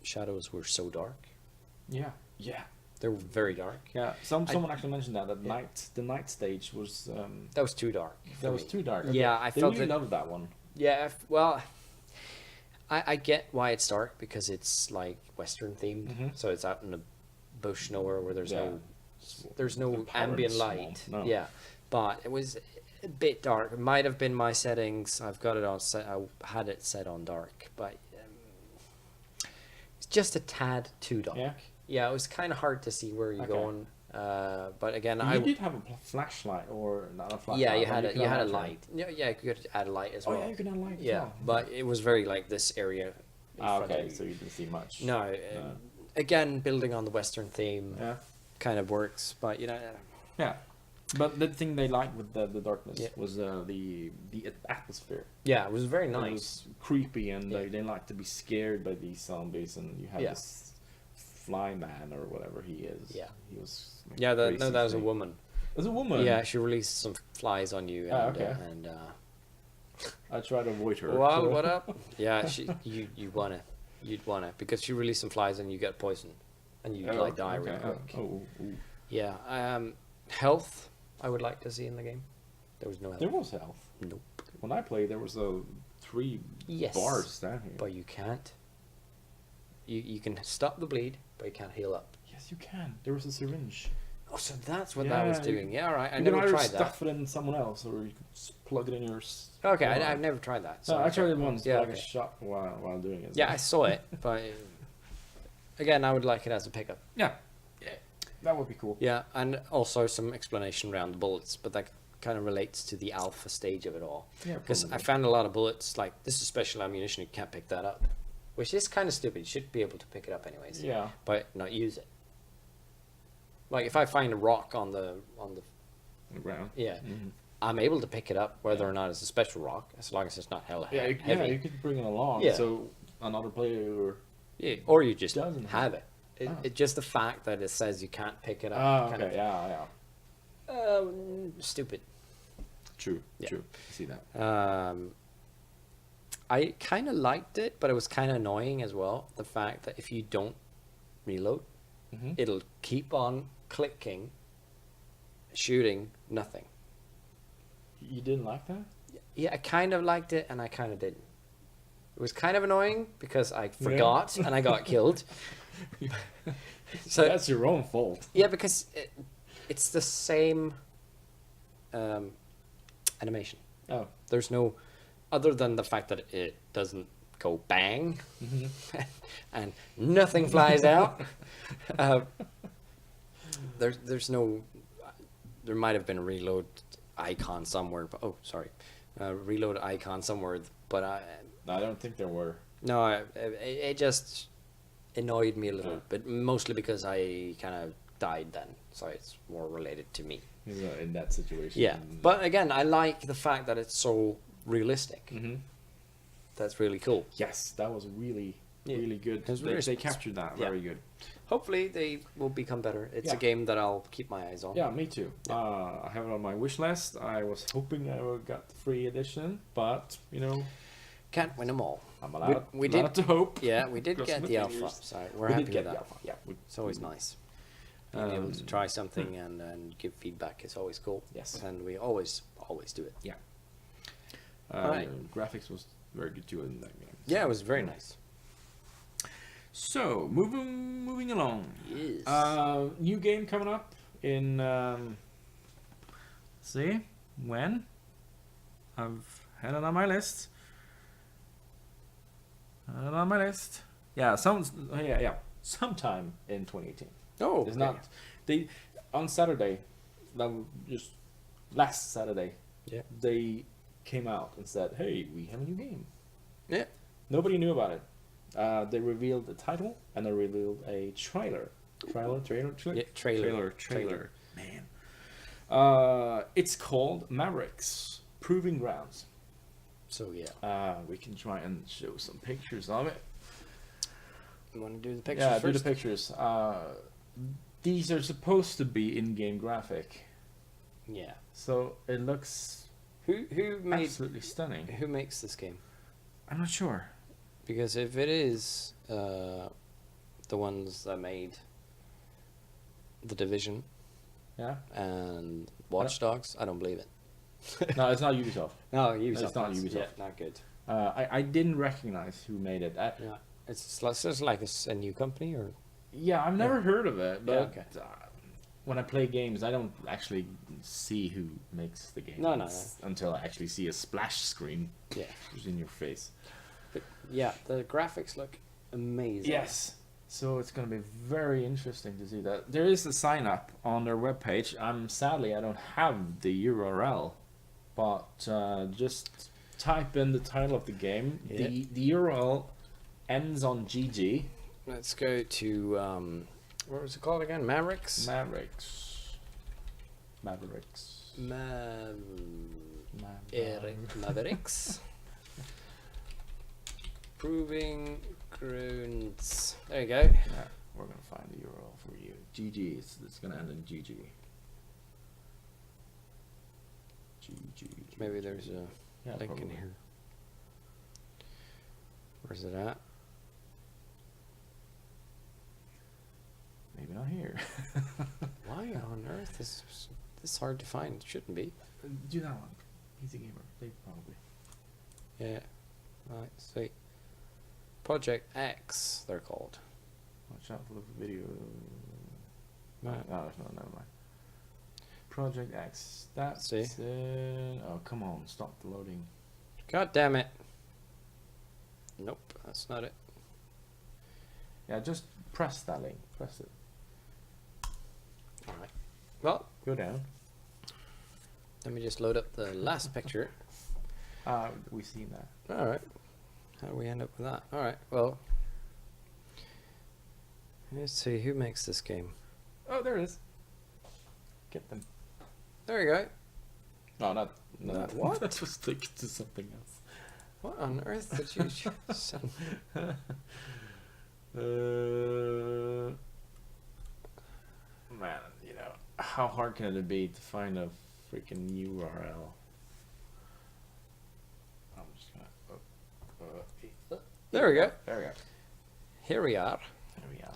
shadows were so dark. Yeah. They were very dark. Yeah. Someone actually mentioned that the night stage was that was too dark. That was too dark. Yeah, I felt really loved that one. Yeah, well, I get why it's dark because it's like Western themed, so it's out in the bush nowhere where there's no ambient light. No. Yeah, but it was a bit dark. It might have been my settings. I've got it on set. I had it set on dark, but it's just a tad too dark. Yeah. Yeah, it was kind of hard to see where you're going. But again, You did have a flashlight, or not a flashlight. yeah, you but had could a have light. Yeah, you could add a light as Oh well. yeah, you can add light as Yeah, well. but it was very like this area. In front of Okay, you. so you didn't see much. No, No. again, building on the Western theme Yeah. kind of works, but Yeah. But the thing they liked with the darkness Yeah. was the atmosphere. yeah, it was very It nice. was creepy, and Yeah. they like to be scared by these zombies, and you have Yeah. this fly man or whatever he is. Yeah. He was. Like, Yeah, crazy that was a thing. woman. It was a woman. Yeah, she released some flies on you, and okay. I tried to avoid her. well, so- what up? Yeah, you'd wanna because she released some flies and you get poisoned, and you Oh, like die okay. real quick. Oh. Yeah, health I would like to see in the game. There was no health. There was health. Nope. When I played, there was 3 Yes. bars down here. But you can't. You can stop the bleed, but you can't heal up. Yes, you can. There was a syringe. Oh, so that's what that was Yeah, you- doing. Yeah, all right. I You never can either tried that. stuff it in someone else, or you could plug it in your. Okay, bar. I've never tried that. No, I okay. tried it once. Yeah, like okay. a shot while doing it. Yeah, I saw it, but again, I would like it as a pickup. Yeah, that would be cool. Yeah, and also some explanation around the bullets, but that kind of relates to the alpha stage of it all. Yeah, Because I probably. found a lot of bullets, like, this is special ammunition, you can't pick that up. Which is kind of stupid. You should be able to pick it up anyways. Yeah. But not use it. Like, if I find a rock on the On the ground. yeah, Mhm. I'm able to pick it up, whether or not it's a special rock, as long as it's not hella Yeah, heavy. you could bring it along. Yeah. So another player. Yeah, or you just Doesn't have it. Ah. It. Just the fact that it says you can't pick it up. Ah, kind okay. Yeah. of, stupid. True. Yeah. True. I see that. I kind of liked it, but it was kind of annoying as well. The fact that if you don't reload, Mhm. it'll keep on clicking, shooting, nothing. You didn't like that? Yeah, I kind of liked it, and I kind of didn't. It was kind of annoying because I forgot and I got killed. So That's your own fault. yeah, because it's the same animation. Oh. There's no, other than the fact that it doesn't go bang and nothing flies out. There's no, there might have been a reload icon somewhere, but reload icon somewhere, but I don't think there were. no, it just annoyed me a little bit, mostly because I kind of died then, so it's more related to me. In that situation. Yeah, but again, I like the fact that it's so realistic. Hmm. That's really cool. Yes, that was really, Yeah. really good. It was They, very they captured that yeah. very good. Hopefully, they will become better. It's a Yeah. game that I'll keep my eyes on. Yeah, me too. I have it on my wish list. I was hoping I would get the free edition, but Can't win them all. I'm allowed, we allowed to hope. Yeah, we did Cross get my the alpha, fingers. so we're We happy did get with the that. alpha. Yeah, It's always nice. Being able to try something and give feedback is always cool. Yes. And we always do it. Yeah. Alright. Graphics was very good too in that game. Yeah, it was very nice. So moving along. Yes. New game coming up in. See when? I've had it on my list. Yeah, sometime in 2018. Oh, It's okay. not. They on Saturday, that was just last Saturday. Yeah. They came out and said, "Hey, we have a new game." Yeah. Nobody knew about it. They revealed the title and they revealed a trailer. Yeah, trailer. Man. It's called Maverics, Proving Grounds. So yeah. We can try and show some pictures of it. You want to do the pictures Yeah, first? do the pictures. These are supposed to be in-game graphic, Yeah. so it looks Who made absolutely stunning. who makes this game? I'm not sure. Because if it is the ones that made The Division Yeah. and Watch Dogs, I don't believe it. No, it's not Ubisoft. No, Ubisoft. It's not that's- Ubisoft. Yeah, not good. I didn't recognize who made it. Yeah, it's just like a new company, or Yeah, I've never heard of it, but okay. When I play games, I don't actually see who makes the game. No. Until I actually see a splash screen yeah, just in your face. but yeah, the graphics look amazing. Yes, So it's going to be very interesting to see that. There is a sign up on their webpage. Sadly, I don't have the URL, but just type in the title of the game. Yeah. The URL ends on GG. Let's go to what was it called again? Mavericks. Maverics. Mavericks. Proving grounds. There you go. Yeah, we're gonna find the URL for you. GG. It's gonna end in GG. GG. Maybe there's a link probably in here. Where's it at? Maybe not here. Why on earth is this hard to find? It shouldn't be. Do that one. He's a gamer. They probably. Yeah. Right. Sweet. Project X, they're called. Watch out for the video. Right. No, never mind. Project X. That's See? it. Oh, come on. Stop the loading. God damn it. Nope, that's not it. Yeah, just press that link. Press it. Alright. Well, Go down. let me just load up the last picture. We've seen that. Alright. How do we end up with that? Alright, well. Let's see, who makes this game? Oh, there it is. Get them. There you go. No, not What? That was thinking to something else. What on earth did you send? Man, you know, how hard can it be to find a freaking URL? I'm just gonna. There we go. There we go. Here we are. There we are.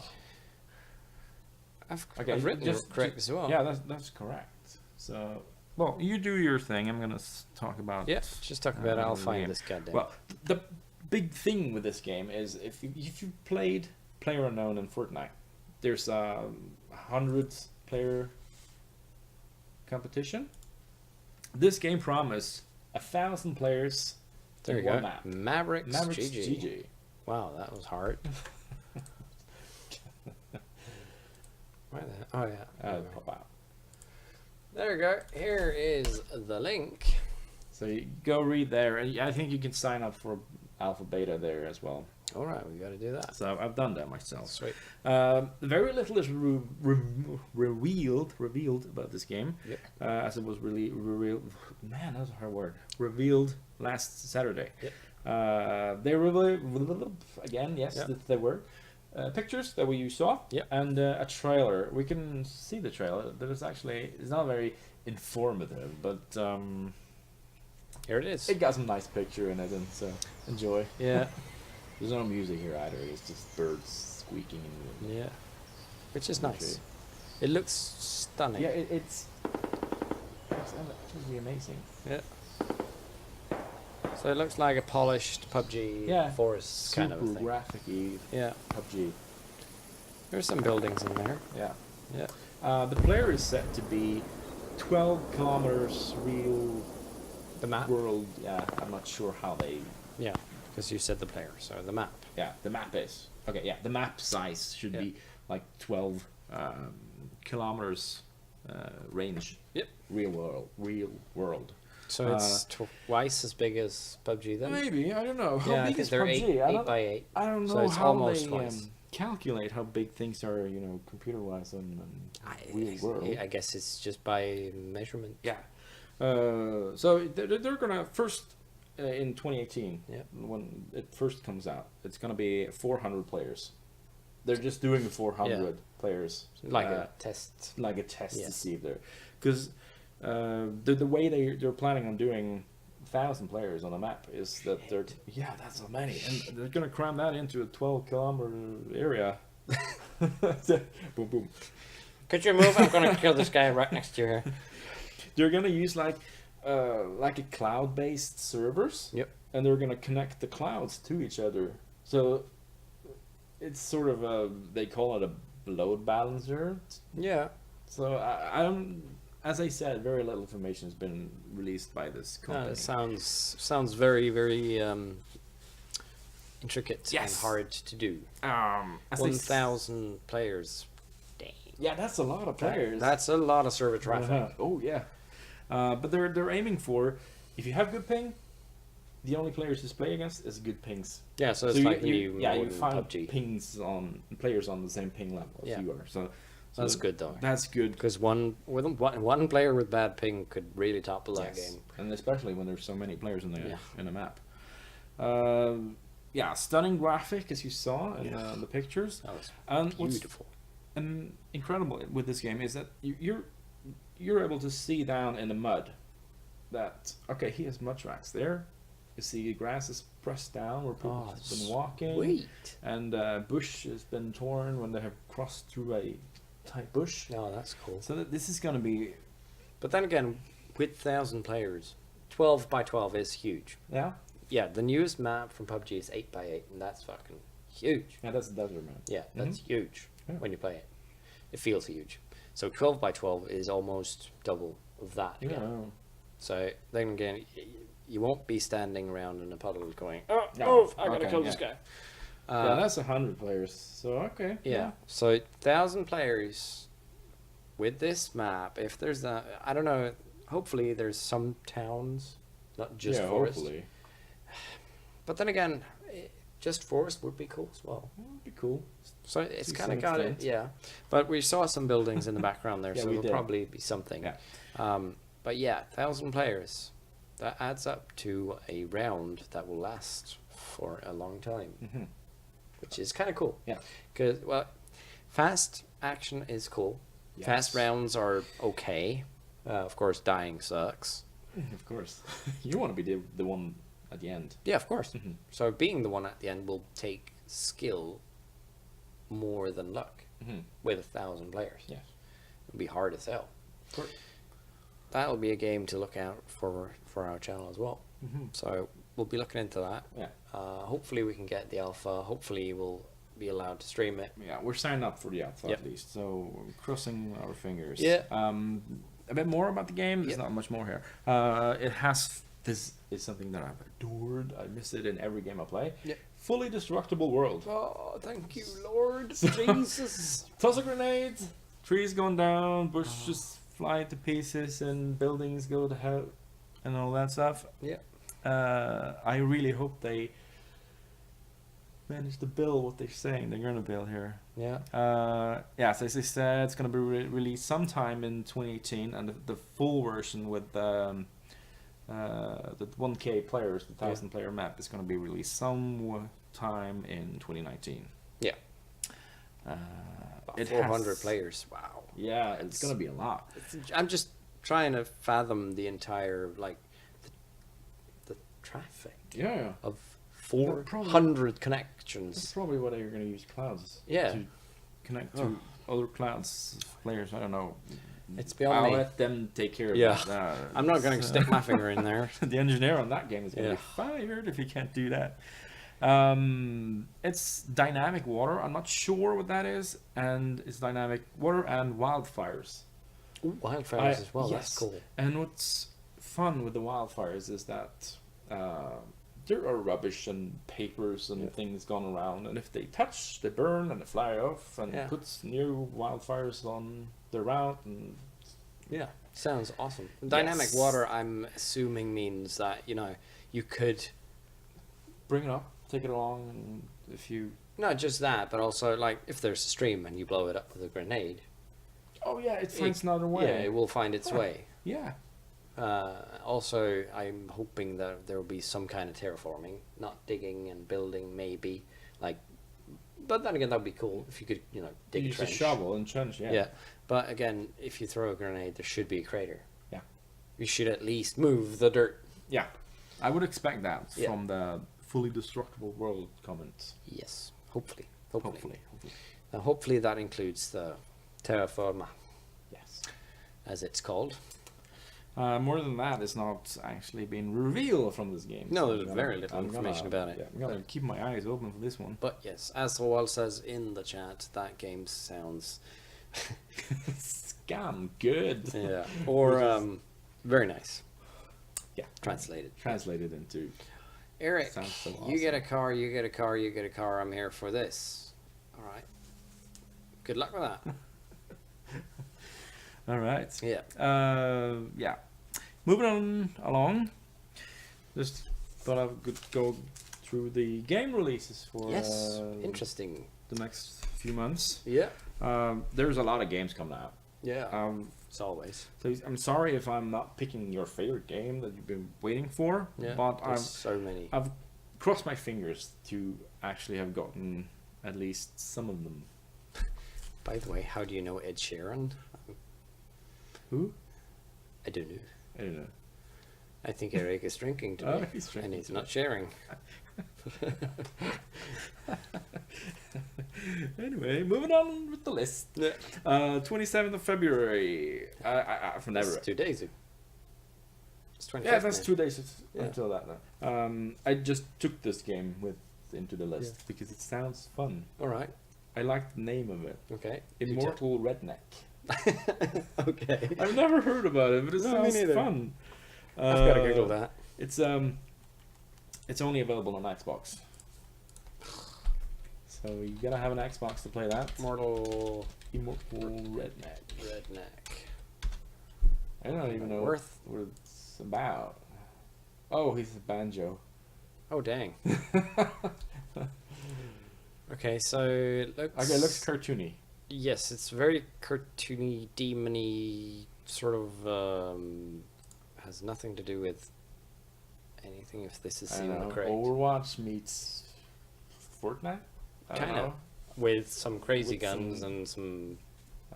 I've written it correct as well. Yeah, that's correct. So, well, you do your thing. I'm gonna talk about. Yeah, just talk about it. I'll the find game. this goddamn. Well, the big thing with this game is if you played PlayerUnknown and Fortnite, there's a 100-player competition. This game promised 1,000 players. There in you one go. map. Mavericks, Maverics GG. GG. Wow, that was hard. Why the? Oh yeah. Pop out. There you go. Here is the link. So you go read there, and I think you can sign up for alpha beta there as well. All right, we got to do that. So I've done that myself. Sweet. Very little is revealed about this game, Yep. as it was really revealed. Man, that was a hard word. Revealed last Saturday. Yep. They really again, yes, Yep. there were pictures that you saw, Yep. and a trailer. We can see the trailer. That is actually it's not very informative, but Here it is. it got some nice picture in it, and so enjoy. Yeah. There's no music here either. It's just birds squeaking. Yeah. Which is nice. Okay. It looks stunning. Yeah, it's absolutely amazing. Yeah. So it looks like a polished PUBG Yeah. forest Super kind of a thing. graphic-y Yeah. PUBG. There's some buildings in there. Yeah. Yeah. The player is set to be 12 kilometers real The map. world. Yeah, I'm not sure how they. Yeah. Because you said the player, so the map. Yeah, the map is okay. Yeah, the map size should Yeah. be like 12 kilometers range. Yep. Real world. So it's twice as big as PUBG then. Maybe I don't know. How Yeah, I big think is they're PUBG? eight by 8. I don't know So it's how almost they twice. calculate how big things are, computer-wise and real world. I guess it's just by measurement. Yeah. So they're gonna first in 2018, Yeah. when it first comes out, it's gonna be 400 players. They're just doing 400 players, Like a test. like a test Yeah. to see if they're, because the way they're planning on doing 1,000 players on a map is that that's so many, and they're gonna cram that into a 12-kilometer area. Boom boom. Could you move? I'm gonna kill this guy right next to you here. They're gonna use like a cloud-based servers. Yep. And they're gonna connect the clouds to each other. So it's sort of they call it a load balancer. Yeah. So I don't. As I said, very little information has been released by this company. It sounds very, very intricate Yes. and hard to do. As they 1,000 players. Dang. Yeah, that's a lot of players. That's a lot of server traffic. Oh yeah, but they're aiming for, if you have good ping, the only players to play against is good pings. Yeah, so it's you, like the you, new yeah, you modern find PUBG. players on the same ping level as Yeah. you are. So That's good though. That's good. Because one player with bad ping could really topple that Yes. game. And especially when there's so many players in the Yeah. in a map. Yeah, stunning graphic as you saw in the pictures. That was And what's beautiful. incredible with this game is that you're able to see down in the mud that, okay, he has mud tracks there. You see grass is pressed down where people have been walking. Sweet. And bush has been torn when they have crossed through a tight bush. No, that's cool. So that this is going to be, But then again, with 1,000 players, 12 by 12 is huge. yeah, Yeah, the newest map from PUBG is 8 by 8, and that's fucking huge. yeah, that's desert man. Yeah, that's huge Yeah. when you play it. It feels huge. So 12 by 12 is almost double of that. Yeah, again. So then again, you won't be standing around in a puddle going, oh, No. oh, I gotta Okay, kill yeah. this guy. Yeah, that's 100 players. So okay. Yeah. So 1,000 players with this map. If there's that, I don't know. Hopefully, there's some towns, not just yeah, forest. hopefully. But then again, just forest would be cool as well. Would be cool. So it's To kind of some got extent. it, yeah. But we saw some buildings in the background there, Yeah, so we it'll did. probably be something. Yeah. But yeah, 1,000 players. That adds up to a round that will last for a long time, Mm-hmm. which is kind of cool. Yeah. Because, well, fast action is cool. Fast Yes. rounds are okay. Of course, dying sucks. Of course. You want to be the one at the end. Yeah, of course. Mhm. So being the one at the end will take skill more than luck Mm-hmm. with 1,000 players. Yes. It'll be hard as hell. Of course. That'll be a game to look out for our channel as well. Mm-hmm. So we'll be looking into that. Yeah. Hopefully we can get the alpha. Hopefully we'll be allowed to stream it. Yeah, we're signed up for the alpha Yep. at least, so we're crossing our fingers. Yeah. A bit more about the game. There's Yep. not much more here. It has. This is something that I've adored. I miss it in every game I play. Yep. Fully destructible world. Oh, thank you, Lord Jesus. Toss of grenades, trees going down, bushes fly to pieces, and buildings go to hell, and all that stuff. Yeah. I really hope they manage to build what they're saying they're gonna build here. Yeah. Yeah, so as I said, it's gonna be released sometime in 2018, and the full version with the 1K players, the 1,000 player map, is gonna be released sometime in 2019. Yeah. It 400 has- players. Wow. Yeah, it's gonna be a lot. I'm just trying to fathom the entire, like, the traffic Yeah, of They're probably- 400 that's connections. probably why they're gonna use clouds. Yeah. To connect to other clouds players. I don't know. It's beyond I'll me. let them take care of Yeah. that. I'm not going to stick my finger in there. The engineer on that game is going to Yeah. be fired if he can't do that. It's dynamic water. I'm not sure what that is, and it's dynamic water and wildfires. Ooh, wildfires as well. That's yes. cool. And what's fun with the wildfires is that there are rubbish and papers and things gone around, and if they touch, they burn and they fly off, and Yeah. puts new wildfires on the route. And Yeah, sounds awesome. Dynamic Yes. water, I'm assuming, means that, you could, bring it up, take it along, and if you not just that, but also, like, if there's a stream and you blow it up with a grenade, it finds another way. yeah, it will find its way. Yeah. Also, I'm hoping that there will be some kind of terraforming, not digging and building, maybe. Like, but then again, that would be cool if you could, dig Use a trench. a shovel and trench. Yeah. Yeah, but again, if you throw a grenade, there should be a crater. Yeah. You should at least move the dirt. Yeah. I would expect that Yeah. from the fully destructible world comments. Yes, hopefully. Hopefully. Hopefully. Now, hopefully that includes the terraforma, Yes. as it's called. More than that, it's not actually been revealed from this game. No, so there's I'm very gonna- little I'm information gonna- about it. Yeah, I'm gonna keep my eyes open for this one. But yes, as Howell says in the chat, that game sounds Scam good. yeah, or very nice. Yeah. Translated. Translated into. Eric, Sounds so you get a awesome. car, you get a car, you get a car. I'm here for this. All right. Good luck with that. All right. Yeah. Yeah. Moving on along. Just thought I could go through the game releases for Yes. Interesting. the next few months. Yeah. There's a lot of games coming out. Yeah. As always. So I'm sorry if I'm not picking your favorite game that you've been waiting for. Yeah. But There's so many. I've crossed my fingers to actually have gotten at least some of them. By the way, how do you know Ed Sheeran? Who? I don't know. I don't know. I think Eric is drinking today. Oh, he's drinking and he's today. not sharing. Anyway, moving on with the list. Yeah. 27th of February. I've never. That's 2 days ago. It's 25th. Yeah, that's now. 2 days Yeah. until that now. I just took this game into the list because it sounds fun. All right. I like the name of it. Okay. Immortal Redneck. Okay. I've never heard about it, but it No, me sounds neither. fun. I've got to Google that. It's only available on Xbox. So you gotta have an Xbox to play that. Immortal Redneck. Redneck. I don't even know Worth. what it's about. Oh, he's a banjo. Oh, dang. Okay, so it looks... Okay, it looks cartoony. Yes, it's very cartoony, demony, sort of, has nothing to do with anything, if this is I don't seeming know. correct. Overwatch meets Fortnite? I don't Kind of. know. With some crazy With guns some- and some...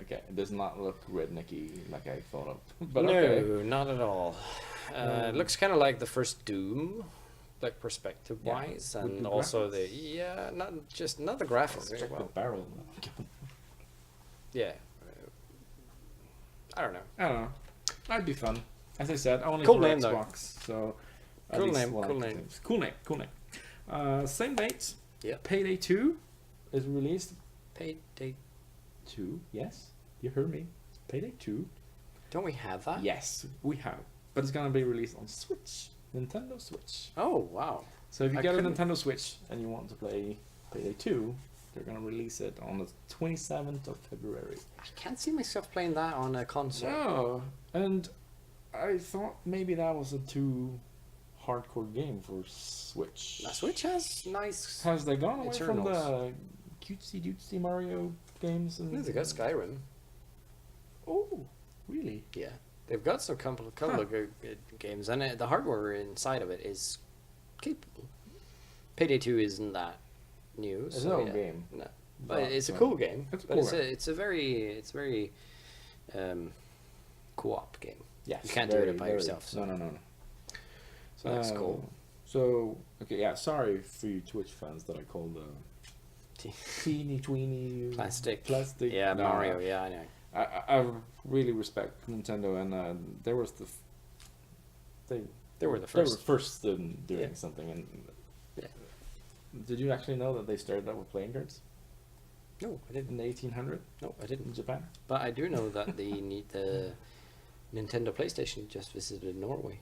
Okay, it does not look rednecky like I thought of. But no, okay. not at all. It looks kind of like the first Doom, like perspective-wise, Yeah, with and the also graphics. not the graphics. Check the barrel. Yeah. I don't know. I don't know. That'd be fun. As I said, only Cool for name, though. Xbox. So at Cool least name, we'll cool like the name. things. Cool name. Same date. Yep. Payday 2 is released. Payday. 2, yes. You heard me. Payday 2. Don't we have that? Yes, we have. But it's gonna be released on Switch. Nintendo Switch. Oh, wow. So if you I get a couldn't- Nintendo Switch and you want to play Payday 2, they're gonna release it on the 27th of February. I can't see myself playing that on a console. No, and I thought maybe that was a too hardcore game for Switch. Now, Switch has nice... Has they gone away from the Eternals. cutesy Mario games? And They got Skyrim. Oh, really? Yeah. They've got some couple of good games, and the hardware inside of it is capable. Payday 2 isn't that new. It's so no yeah. game. No. But it's a no. cool game. It's a But cool it's game. it's a very co-op game. Yes, You can't do it by yourself, so- No. So that's cool. So okay, yeah. Sorry for you Twitch fans that I called teeny tweeny Plastic. Yeah, no, Mario. Yeah, I know. I really respect Nintendo, and they were They were the They were first. first in doing Yeah. something. And Yeah. did you actually know that they started out with playing cards No, I didn't. in 1800 No, I in didn't. Japan? But I do know that the Nintendo PlayStation just visited Norway.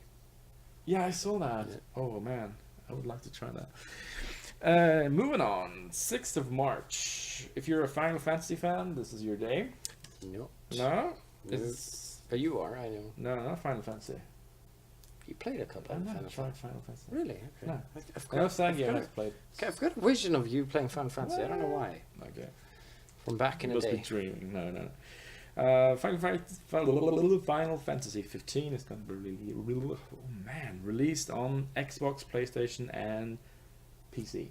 Yeah, I saw that. Yeah. Oh man, I would like to try that. Moving on, 6th of March. If you're a Final Fantasy fan, this is your day. No. No, No. it's But you are, I know. no, not Final Fantasy. You played a couple I've of never Final tried Fantasy. Final Fantasy. Really? Okay. No. I've I know got, Sangia has played. I've got a vision of you playing Final Fantasy. I don't know why. Okay. From back in the Must be day. dreaming. No. Final Fantasy 15 is going to be released on Xbox, PlayStation, and PC.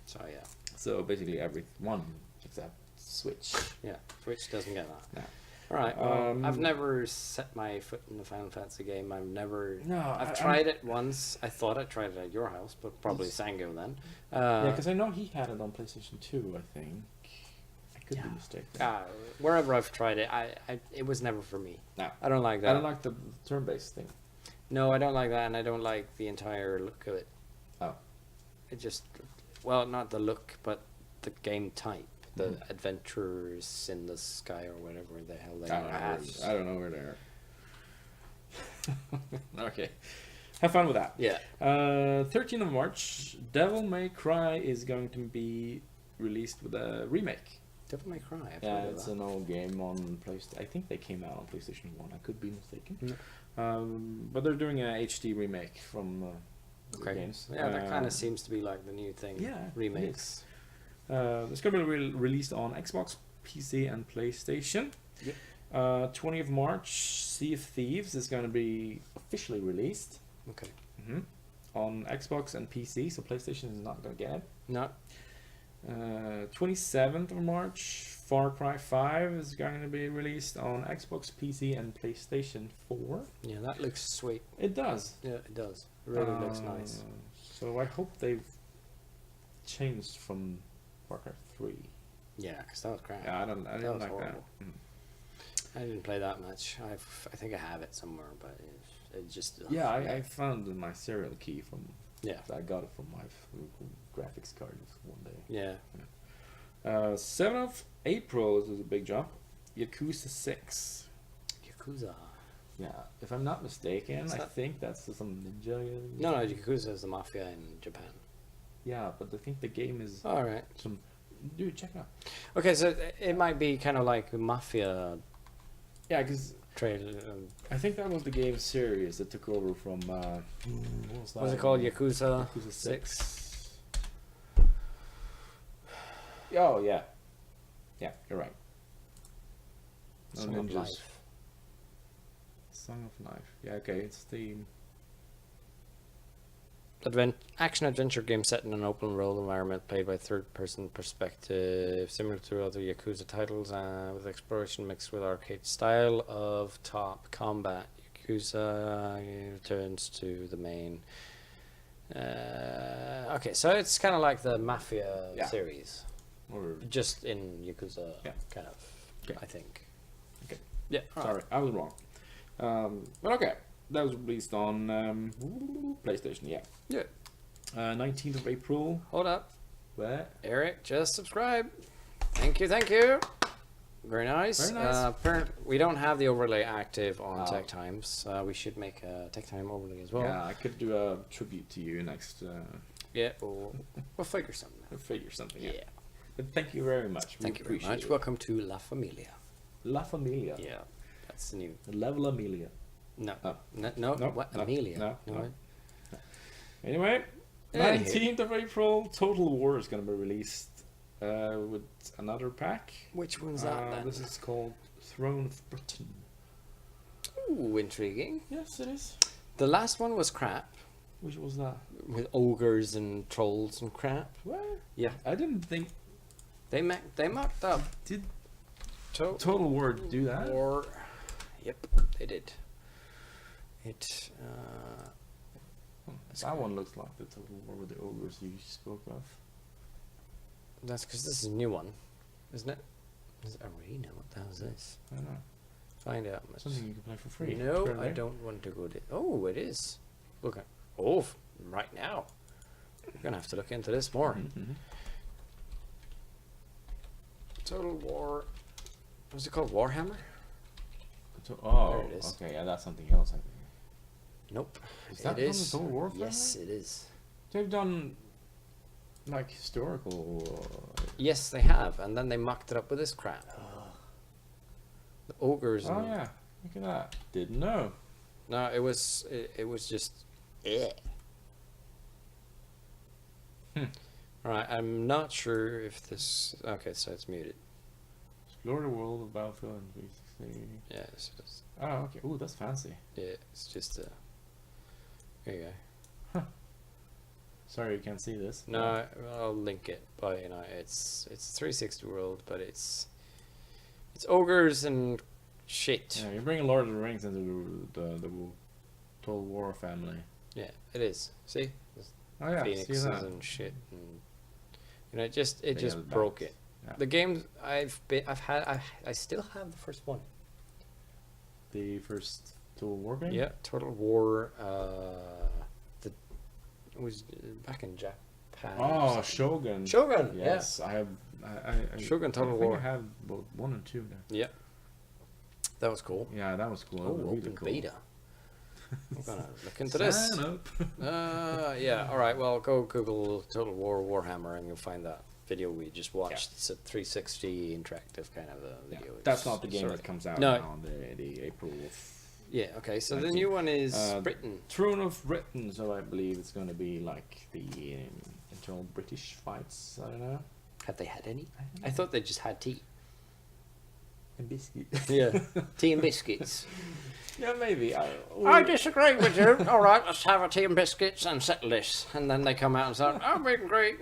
So yeah. So basically every one except Switch. Yeah. Switch doesn't get that. No. Alright, well, I've Um, never set my foot in a Final Fantasy game. I've I- tried it once. I thought I tried it at your house, but probably Sango then. Yeah, because I know he had it on PlayStation 2, I think. I could be Yeah. mistaken. Wherever I've tried it, it was never for me. No. I don't like that. I don't like the turn-based thing. No, I don't like that, and I don't like the entire look of it. Oh. It just, well, not the look, but the game type. The Mhm. adventures in the sky or whatever the hell they I are. don't know where they are. Okay. have fun with that. Yeah. 13th of March, Devil May Cry is going to be released with a remake. Devil May Cry. Yeah, it's an old game on PlayStation. I think they came out on PlayStation 1. I could be mistaken. But they're doing an HD remake from the games. Yeah, that kind of seems to be like the new thing. Yeah, remakes. It's going to be released on Xbox, PC, and PlayStation. Yep. 20th of March, Sea of Thieves is going to be officially released. Okay. On Xbox and PC, so PlayStation is not going to get it. No. 27th of March, Far Cry 5 is going to be released on Xbox, PC, and PlayStation 4. Yeah, that looks sweet. It does. Yeah, it does. It really looks nice. So I hope they've changed from Far Cry 3. Yeah, because that was crap. Yeah, I didn't like horrible. that. I didn't play that much. I think I have it somewhere, but it just... Yeah, I found my serial key from... Yeah. I got it from my graphics card one day. Yeah. 7th of April is a big jump. Yakuza 6. Yakuza. Yeah, if I'm not mistaken, I think that's some ninja. No, Yakuza is the mafia in Japan. Yeah, but I think the game is Alright. some... Dude, check it out. Okay, so it might be kind of like a mafia Yeah, because trailer. I think that was the game series that took over from... what was that? What's it called? Yakuza 6? Oh, yeah. Yeah, you're right. No Song of ninjas. Life. Song of Life. Yeah, okay, it's the... Action-adventure game set in an open-world environment played by third-person perspective, similar to other Yakuza titles, with exploration mixed with arcade style of top combat. Yakuza returns to the main... okay, so it's kind of like the Mafia series, Or... just in Yakuza, kind of, Okay. I think. Okay. Yeah, Sorry, I was wrong. But okay, that was released on PlayStation, yeah. 19th of April. Hold up. Where? Eric, just subscribe. Thank you, thank you. Very nice. Very nice. We don't have the overlay active on TechTime, so we should make a TechTime overlay as well. Yeah, I could do a tribute to you next. Yeah, we'll figure something out. We'll figure something out. Yeah. But thank you very much. Thank you very much. It. Welcome to La Familia. La Familia. Yeah, that's the new. Level Amelia. No. Oh. No. What? No. Amelia. No. Anyway, 19th of April, Total War is going to be released with another pack. Which one's that then? This is called Throne of Britain. Ooh, intriguing. Yes, it is. The last one was crap. Which was that? With ogres and trolls and crap. What? Yeah. I didn't think... They mocked up. Did Total War do that? War. Yep, they did. That one looks like the Total War with the ogres you spoke of. That's because this is a new one, isn't it? Is it Arena? What the hell is this? I don't know. Find out. Something you can play for free. No, Fair I play. don't want to go to... Oh, it is. Look at... Oh, right now. We're going to have to look into this more. Mm-hmm. Total War... What's it called? Warhammer? Oh, There it is. okay, yeah, that's something else, I think. Nope. Is that It from the Total War Yes, family? it is. They've done, like, historical... Yes, they have. And then they mocked it up with this crap. The ogres. Oh, and... yeah. Look at that. Didn't know. No, it was just... Right, I'm not sure if this... Okay, so it's muted. Explore the world of Battlefield in 360. Yes, it is. Oh, okay. Ooh, that's fancy. Yeah, it's just there you go. Sorry you can't see this. No, I'll link it, but you know, it's 360 world, but it's ogres and shit. Yeah, you're bringing Lord of the Rings into the Total War family. Yeah, it is. See, there's Oh yeah, see phoenixes that. and shit, and you know, it just the broke bats. it. Yeah. The games I still have the first one. The first Total War game? Yeah, Total War. It was back in Japan. or Oh, something. Shogun. Shogun. Yes, I have. I Shogun Total I think War. I have both 1 and 2 there. Yeah. That was cool. Yeah, that was cool. That Oh, was really open cool. beta. I'm gonna look into this. Sign up. Yeah. All right. Well, go Google Total War Warhammer, and you'll find that video we just watched. It's a 360 interactive kind of a Yeah, video. that's not the game that comes out No. now on the April of Yeah. Okay. So the 19. new one is Britain. Throne of Britain. So I believe it's going to be like the internal British fights. I don't know. Have they had any? I thought they just had tea. And biscuit. Yeah. Tea and biscuits. Yeah, maybe. I disagree with you. All right, let's have a tea and biscuits and settle this. And then they come out and say, "Oh, we agree.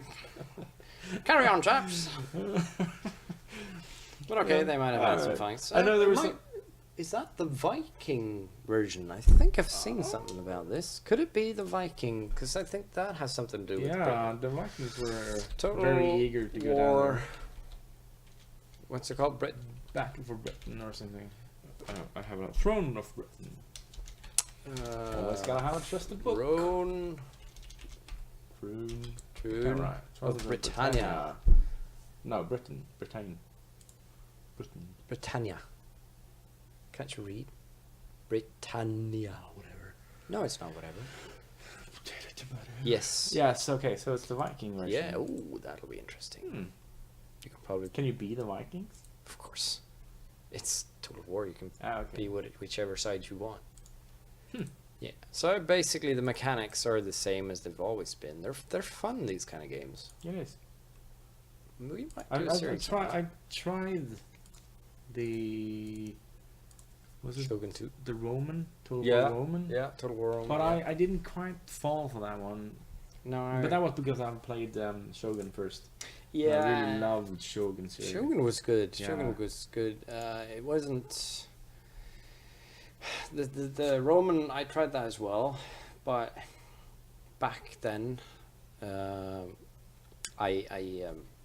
Carry on, chaps." But okay, Yeah. they might have had some fights. I know there was might- Is that the Viking version? I think I've seen something about this. Could it be the Viking? Because I think that has something to do with Yeah, the Vikings were Total very eager to go War. down there. What's it called? Battle for Britain or something. I have a Throne of Britain. Always gotta have a trusted book. Throne Throne. Throne Yeah, right. Throne of Britannia. No, Britain. Britain. Britain. Britannia. Can't you read? Britannia. Whatever. No, it's not whatever. Potato, tomato. Yes. Yes, okay, so it's the Viking version. Yeah. Oh, that'll be interesting. You can probably, Can you be the Vikings? of course, it's Total War. You can Okay. be whichever side you want. Hmm. Yeah. So basically, the mechanics are the same as they've always been. They're fun. These kind of games. It is. We might I do a series. on that. I tried the... Was it Shogun 2. the Roman? Total Yeah. War Roman? Yeah, Total War. Roman, But yeah. I didn't quite fall for that one. No. But that was because I played Shogun first. Yeah. I really loved Shogun series. Shogun was good. Yeah. Shogun was good. It wasn't the Roman. I tried that as well, but back then, I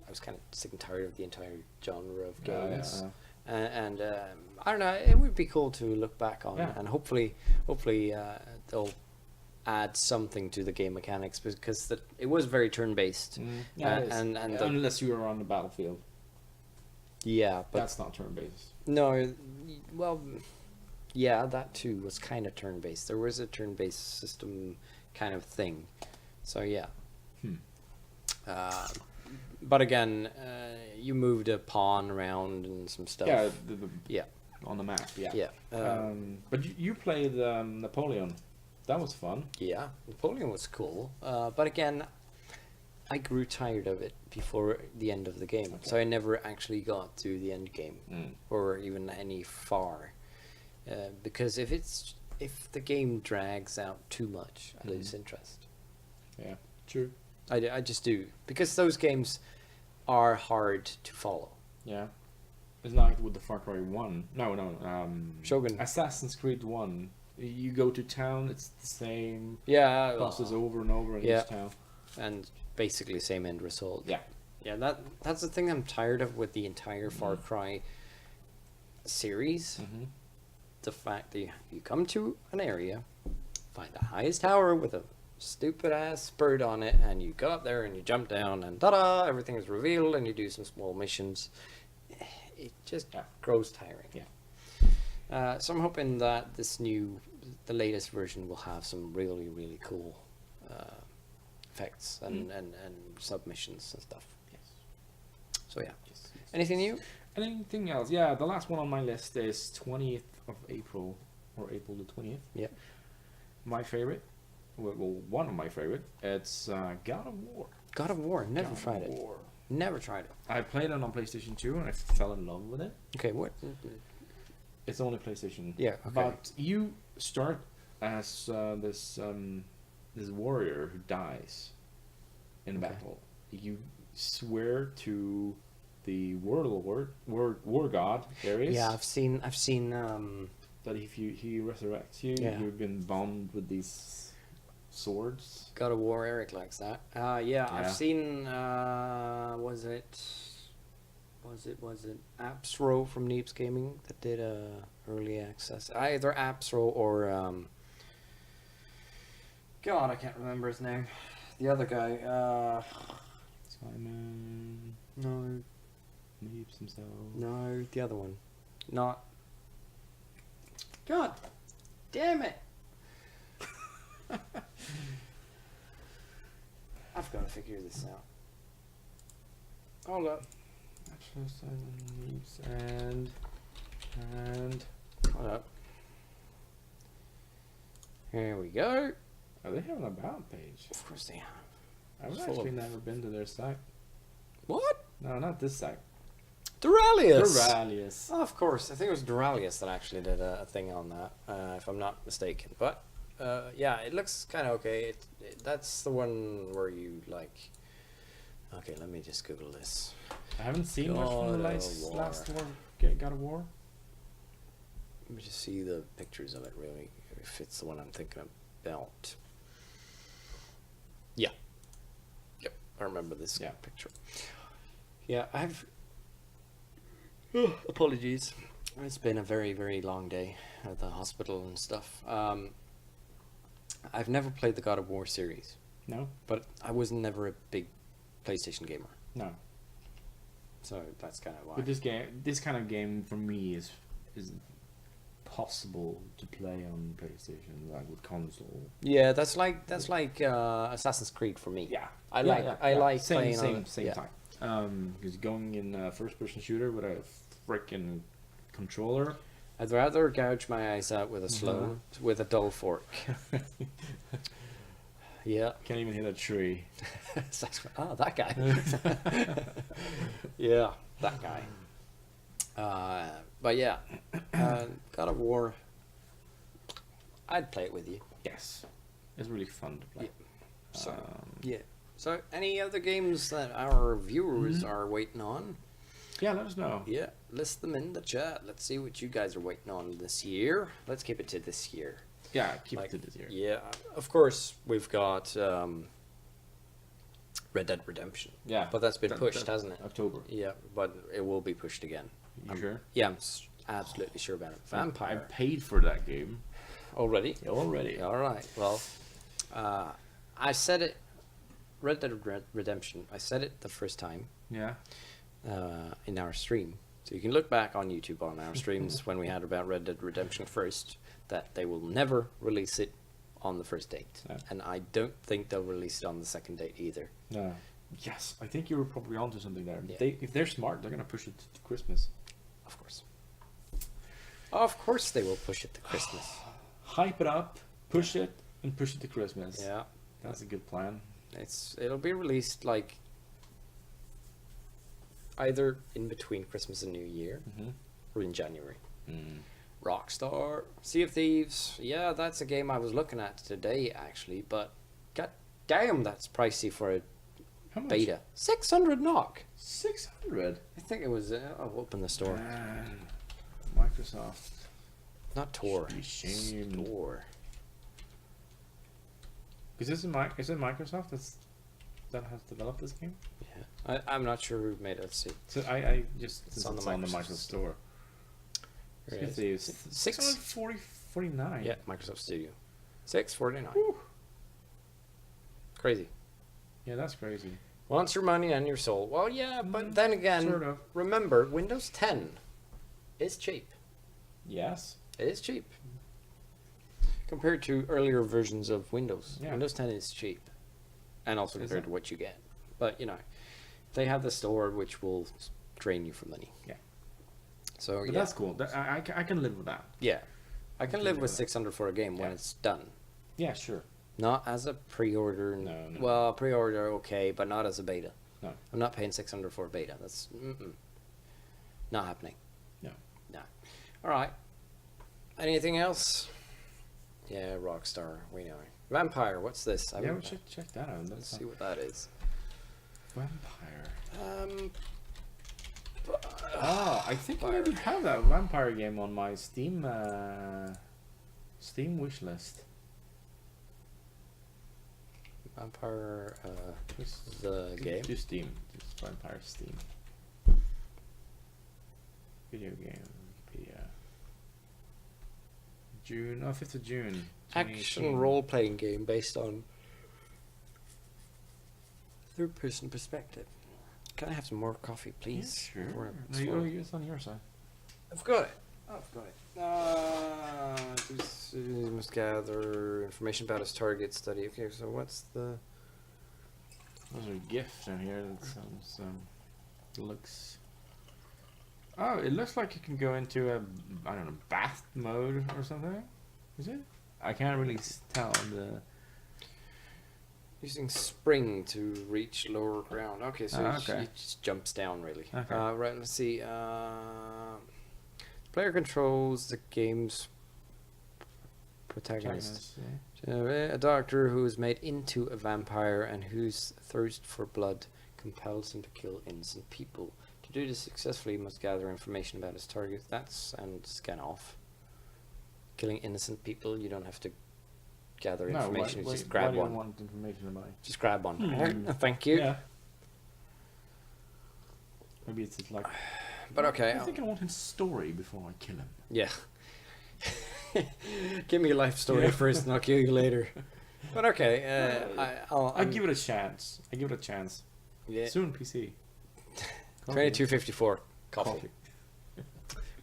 was kind of sick and tired of the entire genre of games, and I don't know. It would be cool to look back on, Yeah. and hopefully, they'll add something to the game mechanics because it was very turn-based. Yeah, it is. and Unless you were on the battlefield. yeah, but That's not turn-based. no, well, yeah, that too was kind of turn-based. There was a turn-based system kind of thing. So yeah. But again, you moved a pawn around and some stuff. Yeah, Yeah. on the map, yeah. Yeah. But you played Napoleon. That was fun. Yeah. Napoleon was cool. But again, I grew tired of it before the end of the game. Okay. So I never actually got to the end game or even any far. Because if the game drags out too much, I lose interest. Yeah, true. I just do. Because those games are hard to follow. Yeah. It's like with the Far Cry 1. No. Shogun. Assassin's Creed 1. You go to town, it's the same Yeah. process over and over in Yeah. each town. And basically same end result. Yeah. Yeah, that's the thing I'm tired of with the entire Far Cry series. Mm-hmm. The fact that you come to an area, find the highest tower with a stupid ass bird on it, and you go up there and you jump down, and ta-da, everything is revealed, and you do some small missions. It just grows tiring. Yeah. So I'm hoping that the latest version will have some really, really cool effects and submissions and stuff. Yes. So yeah. Yes. Anything new? Anything else? Yeah, the last one on my list is 20th of April, or April the 20th. Yep. My favorite, well, one of my favorite, it's God of War. God of War. Never God tried of it. War. Never tried it. I played it on PlayStation 2 and I fell in love with it. Okay, what? It's only PlayStation. Yeah, okay. But you start as this warrior who dies in Okay. battle. You swear to the war god Ares. Yeah, I've seen. That if he resurrects you, Yeah. you've been bound with these swords. God of War. Eric likes that. Yeah, I've seen. Was it Appsro from Neeps Gaming that did early access? Either Appsro or God, I can't remember his name. The other guy. Simon No, Neeps himself. no, the other one. Not. God, damn it! I've got to figure this out. Hold up. And Hold up. Here we go. oh, they have an about page. Of course they have. I've Full actually of- never been to their site. What? No, not this site. Duralius. Duralius. Oh, of course. I think it was Duralius that actually did a thing on that, if I'm not mistaken. But yeah, it looks kind of okay. That's the one where you like. Okay, let me just Google this. I haven't seen much from the God of last War. war. God of War. Let me just see the pictures of it, really, if it's the one I'm thinking about. Yeah. Yep, I remember this Yeah. picture. Yeah, I've... apologies. It's been a very, very long day at the hospital and stuff. I've never played the God of War series, No. but I was never a big PlayStation gamer, No. so that's kind of why. But this kind of game for me is possible to play on PlayStation, like with console. Yeah, that's like Assassin's Creed for me. Yeah. I like same playing on it. same Yeah. time. Because going in a first-person shooter with a freaking controller. I'd rather gouge my eyes out with a slow, with a dull fork. Yeah. Can't even hit a tree. Oh, that guy. Yeah, that guy. But yeah, God of War. I'd play it with you. Yes. It's really fun to play. Yeah. So Um, yeah. So any other games that our viewers are waiting on? yeah, let us know. Yeah, list them in the chat. Let's see what you guys are waiting on this year. Let's keep it to this year. Yeah, keep Like, it to this year. Yeah, of course we've got Red Dead Redemption. Yeah. But that's been pushed, hasn't it? October. Yeah, but it will be pushed again. You sure? Yeah, I'm absolutely sure about it. I Vampire paid for that game already. already. All right. Well, I said it. Red Dead Redemption. I said it the first time Yeah. in our stream. So you can look back on YouTube on our streams when we had about Red Dead Redemption first. That they will never release it on the first date, No. and I don't think they'll release it on the second date either. No. Yes, I think you were probably onto something there. Yeah. If they're smart, they're gonna push it to Christmas. Of course. Of course they will push it to Christmas. Hype it up, push it, and push it to Christmas. Yeah. That's a good plan. It'll be released like either in between Christmas and New Year Mm-hmm. or in January. Rockstar, Sea of Thieves. Yeah, that's a game I was looking at today actually, but god damn, that's pricey for a How much? beta. 600 NOK. 600. I think it was. I'll open the store. Man. Microsoft. Not Tor. Be shamed. Store. Is it Microsoft that has developed this game? Yeah, I'm not sure who made it. Let's see. So I just It's since on it's the on the Microsoft Microsoft Store. There it It's is. 649. Yeah, Microsoft Studio. 649. Whew. Crazy. Yeah, that's crazy. Wants your money and your soul. Well, yeah, but then again, Sort of. remember, Windows 10 is cheap. Yes. It is cheap. Compared to earlier versions of Windows. Yeah. Windows 10 is cheap. And also Is compared it? to what you get. But, you know, they have the store which will drain you for money. Yeah. So, But yeah. that's cool. I can live with that. Yeah. I can live with Yeah. 600 for a game when Yeah. it's done. Yeah, sure. Not as a pre-order. No. Well, pre-order, okay, but not as a beta. No. I'm not paying 600 for a beta. That's not happening. No. No. All right. Anything else? Yeah, Rockstar. We know. Vampire. What's this? Yeah, we should check that out. Let's see what that is. Vampire. I think I Vampire. maybe have that vampire game on my Steam wish list. Vampire. Just The game. Do Steam. Just Vampire Steam. Video game. Wikipedia. June. Oh, 5th of June. Action 2018. role-playing game based on third-person perspective. Can I have some more coffee, Yeah, please? sure. Before No, it's on your side. I've got it. I've got it. This must gather information about his target study. Okay, so what's the... There's a gift down here that sounds looks. Oh, it looks like you can go into a, I don't know, bath mode or something. Is it? I can't really tell the. Using spring to reach lower ground. Okay, so it just jumps down really. Okay. Right, let's see. Player controls the game's protagonist. A doctor who is made into a vampire and whose thirst for blood compels him to kill innocent people. To do this successfully, he must gather information about his target. And scan off. Killing innocent people, you don't have to gather information. Just grab one. Do you want information about it? Just grab one. Thank you. Yeah. Maybe it's just like. But okay. I think I want his story before I kill him. Yeah. Give me a life story first, and I'll kill you later. But okay, I'll give it a chance. Yeah. Soon PC. 2254 coffee.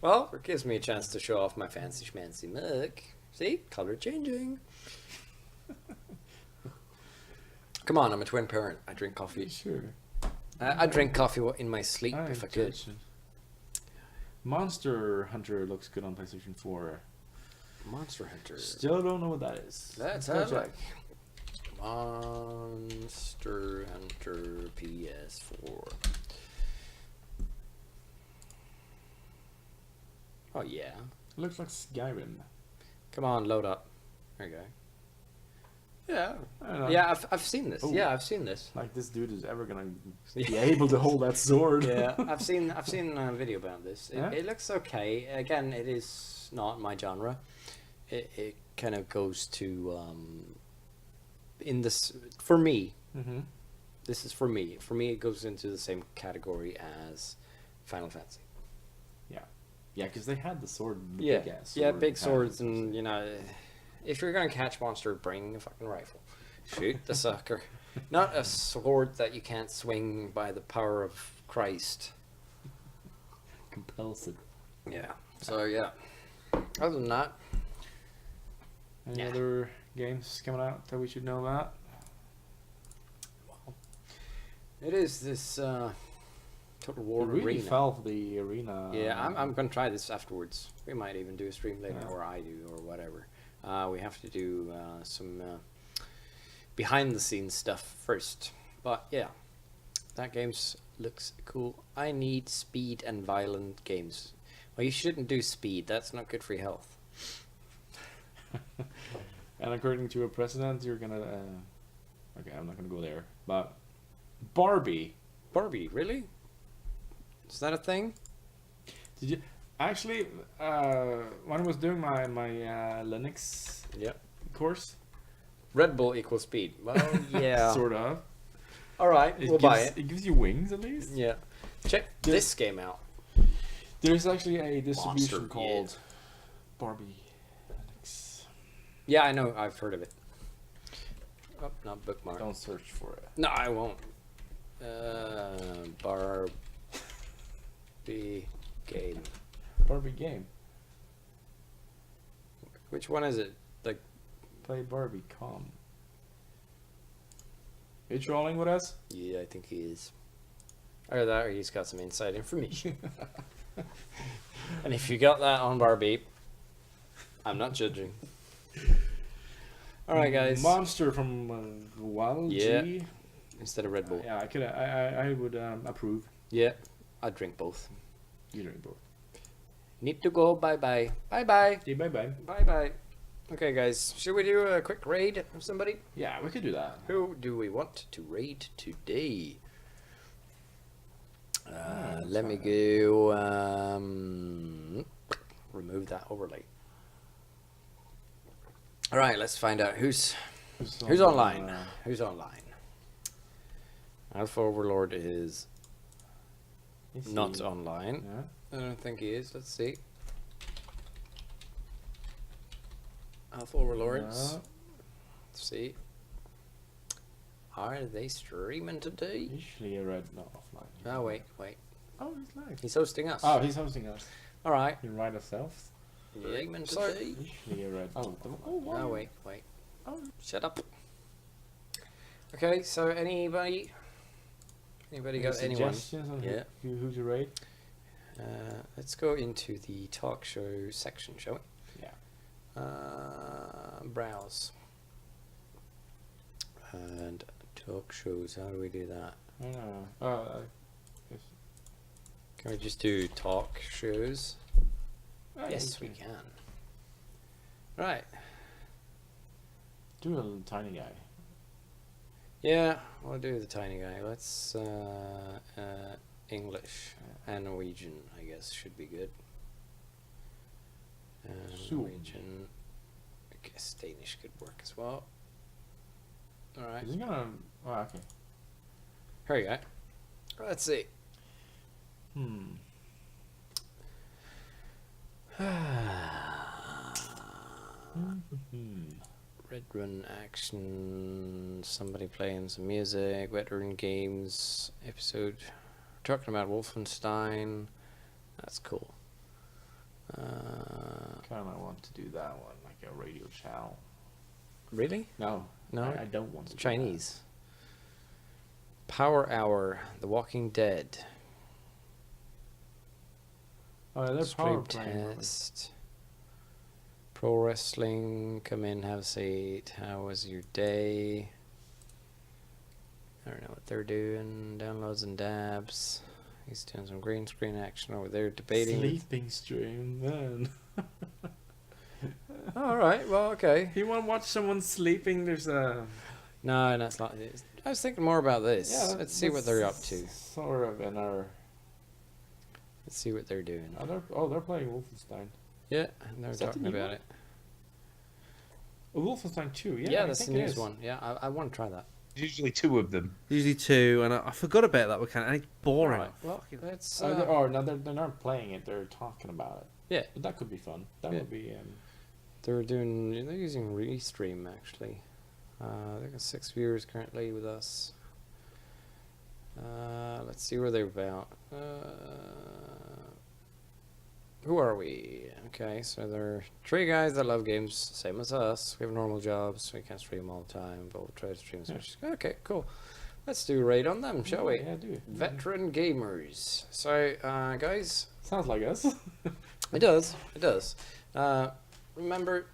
Well, it gives me a chance to show off my fancy schmancy mug. See, color changing. Come on, I'm a twin parent. I drink coffee. Sure. I drink coffee in my sleep if I could. Monster Hunter looks good on PlayStation 4. Monster Hunter. Still don't know what that is. Let's have a look. Monster Hunter PS4. Oh yeah. Looks like Skyrim. Come on, load up. There you go. Yeah. Yeah, I've seen this. Ooh. Yeah, I've seen this. Like this dude is ever gonna be able to hold that sword. Yeah, I've seen a video about this. It looks okay. Again, it is not my genre. It kind of goes to in this for me. Mm-hmm. This is for me. For me, it goes into the same category as Final Fantasy. Yeah, because they had the sword. Big swords, and you know, if you're gonna catch monster, bring a fucking rifle. Shoot the sucker. Not a sword that you can't swing by the power of Christ. Compels it. Yeah. So yeah. Other than that, any other games coming out that we should know about? Well, it is this Total War it really Arena. fell for the arena. Yeah, I'm gonna try this afterwards. We might even do a stream later, or I do, or whatever. We have to do some behind the scenes stuff first. But yeah, that game looks cool. I need speed and violent games. Well, you shouldn't do speed. That's not good for your health. And according to a president, you're gonna. Okay, I'm not gonna go there. But Barbie, really? Is that a thing? did you actually? When I was doing my Linux course, Red Bull equals speed. Well, yeah. sort of. All right, we'll buy it. It gives you wings at least. Yeah. Check this game out. There's actually a distribution called Barbie Linux. Yeah, I know. I've heard of it. Oh, not bookmark. Don't search for it. No, I won't. Barbie game. Barbie game. Which one is it? Like, Play Barbie.com. Are you trolling with us? yeah, I think he is. Either that, or he's got some inside information. And if you got that on Barbie, I'm not judging. All right, guys. Monster from Wild G. Instead of Red Bull. Yeah, I would approve. Yeah, I'd drink both. You drink both. Need to go. Bye bye. Bye bye. Yeah, bye bye. Bye bye. Okay, guys. Should we do a quick raid of somebody? Yeah, we could do that. Who do we want to raid today? Let me go. Remove that overlay. All right, let's find out who's online. Who's online? Alpha Overlord is not online. Yeah. I don't think he is. Let's see. Alpha Overlords. Yeah. Let's see. Are they streaming today? Usually I read no offline. Oh wait. Oh, he's live. He's hosting us. Oh, he's hosting us. All right. You write ourselves. Streaming today. Usually I read. Oh wait. Oh. Shut up. Okay, so anybody got anyone? Suggestions on Yeah. who to rate? Let's go into the talk show section, shall we? Yeah. Browse. And talk shows, how do we do that? I don't know. Can we just do talk shows? Oh, Yes, we can. Right. Do a little tiny guy. Yeah, we'll do the tiny guy. Let's English and Norwegian, I guess, should be good. Norwegian. I guess Danish could work as well. Alright. Is he gonna? Oh, okay. Here you go. Let's see. Red Run action. Somebody playing some music. Veteran games episode. We're talking about Wolfenstein. That's cool. Kind of want to do that one, like a radio channel. Really? No, No, I don't want to. it's Chinese. Power Hour, The Walking Dead. Oh, they're Stream power playing. test. Pro wrestling. Come in, have a seat. How was your day? I don't know what they're doing. Downloads and dabs. He's doing some green screen action over there, debating. Sleeping stream, man. All right. Well, okay. You want to watch someone sleeping? There's a. No, that's not it. I was thinking more about this. Yeah, Let's see what they're up to. Sort of in our. Let's see what they're doing. They're playing Wolfenstein. Yeah, and they're Is that the talking new about one? it. Oh, Wolfenstein 2, yeah. Yeah, I that's the think it newest is. one. Yeah, I want to try that. Usually two of them. Usually 2, and I forgot about that mechanic. And it's boring. Alright, well, let's. They're not playing it. They're talking about it. Yeah, But that could be fun. That Yeah. would be. they're using Restream actually. They got 6 viewers currently with us. Let's see where they're about. Who are we? Okay, so they're 3 guys that love games, same as us. We have normal jobs, so we can't stream all the time, but we'll try to stream as much. Okay, cool. Let's do a raid on them, shall we? Yeah, do it. Veteran gamers. So, guys, Sounds like us. it does. It does. Remember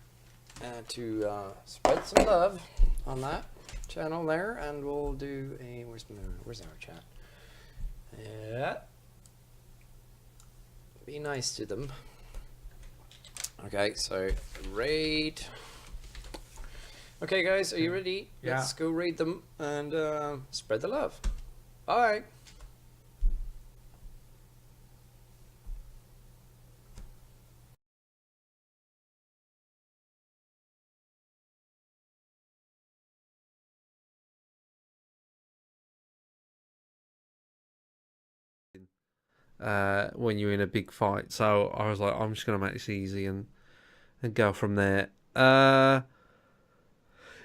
to spread some love on that channel there, and we'll do a where's our chat? Yeah. Be nice to them. Okay, so raid. Okay, guys, are you ready? Yeah. Let's go raid them and spread the love. Bye. When you're in a big fight. So I was like, I'm just gonna make this easy and go from there.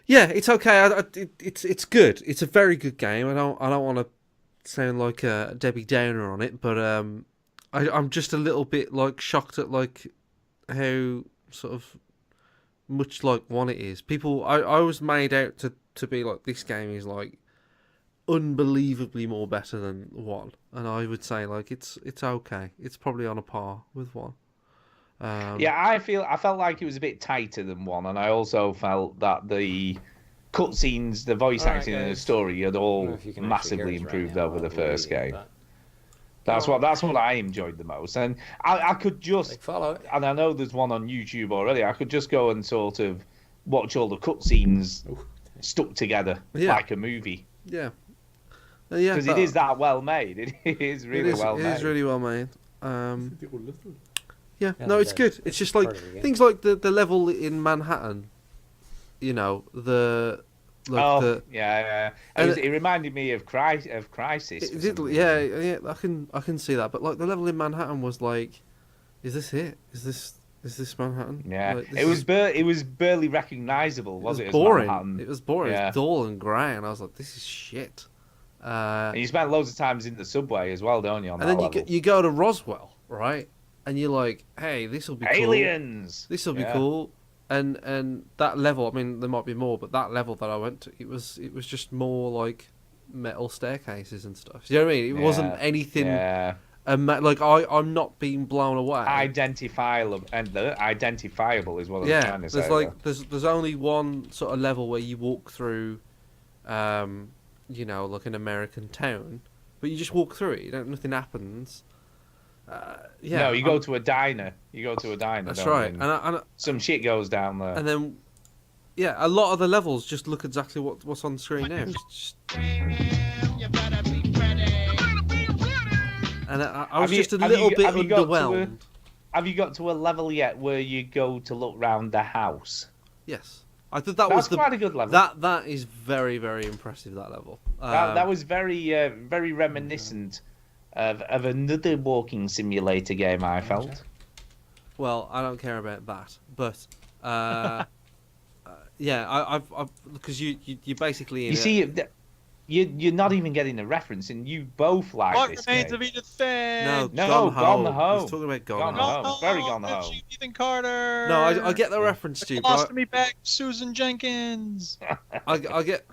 Yeah, it's okay. It's good. It's a very good game. I don't want to sound like a Debbie Downer on it, but I'm just a little bit like shocked at like how sort of much like one it is. I was made out to be like, this game is like unbelievably more better than one, and I would say like it's okay. It's probably on a par with one. Yeah, I felt like it was a bit tighter than one, and I also felt that the cutscenes, the voice Alright, acting, and the guys. story had I don't all know if you can actually massively hear us right improved now over the while we're first reading, game. but That's what I enjoyed the most, and I could just, like, follow. and I know there's one on YouTube already. I could just go and sort of watch all the cutscenes stuck together like a movie. Yeah. Yeah, Because it is that well made. It is really well made. It is really well made. Yeah, Yeah, no, it's that- good. It's just like part of the game. things like the level in Manhattan. You know, Yeah. And It reminded me of Crisis. It for did, some yeah, reason. yeah. I can see that, but like the level in Manhattan was like, is this it? Is this Manhattan? Yeah, Like, this it was barely recognisable, was it? As boring. Manhattan? It was boring. It Yeah. was dull and grey, and I was like, this is shit. And you spent loads of times in the subway as well, don't you? On And that then level? you go to Roswell, right? And you're like, hey, this will be cool. Aliens. This will be Yeah. cool. and that level, I mean, there might be more, but that level that I went to, it was just more like metal staircases and stuff. You know what I mean? It wasn't anything. Yeah. Like I'm not being blown away. Identifiable is what I'm trying to say. There's like there's only one sort of level where you walk through, you know, like an American town, but you just walk through it. Nothing happens. No, you go to a diner. You go to a diner. That's right. And some shit goes down there. And then, yeah, a lot of the levels just look exactly what's on the screen now. And I was just a little bit underwhelmed. Have you got to a level yet where you go to look round the house? Yes. I thought that's quite a good level. That is very, very impressive, that level. That was very very reminiscent of another walking simulator game, I felt. Well, I don't care about that, but yeah, I've because you basically you're not even getting a reference, and you both like what this remains game. of Edith Finch? No, Gone Home. He's talking about Gone Home. Very Gone Home. Ethan Carter. No, I get the reference to you. Lost me back, Susan Jenkins. I get.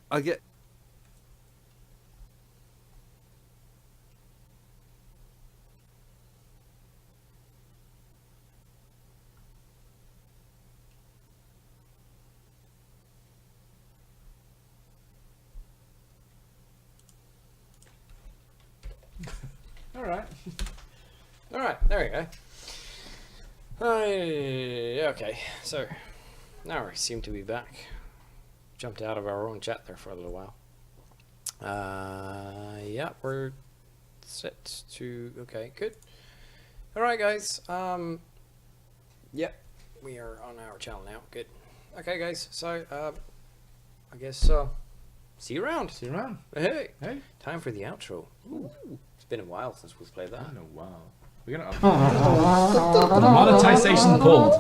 All right, there we go. Okay, so now we seem to be back. Jumped out of our own chat there for a little while. Yeah, we're set to. Okay, good. All right, guys. Yeah, we are on our channel now. Good. Okay, guys. So, I guess see you around. See you around. Hey, Hey. time for the outro. Ooh. It's been a while since we've played that. I know, wow. We're gonna monetization pulled.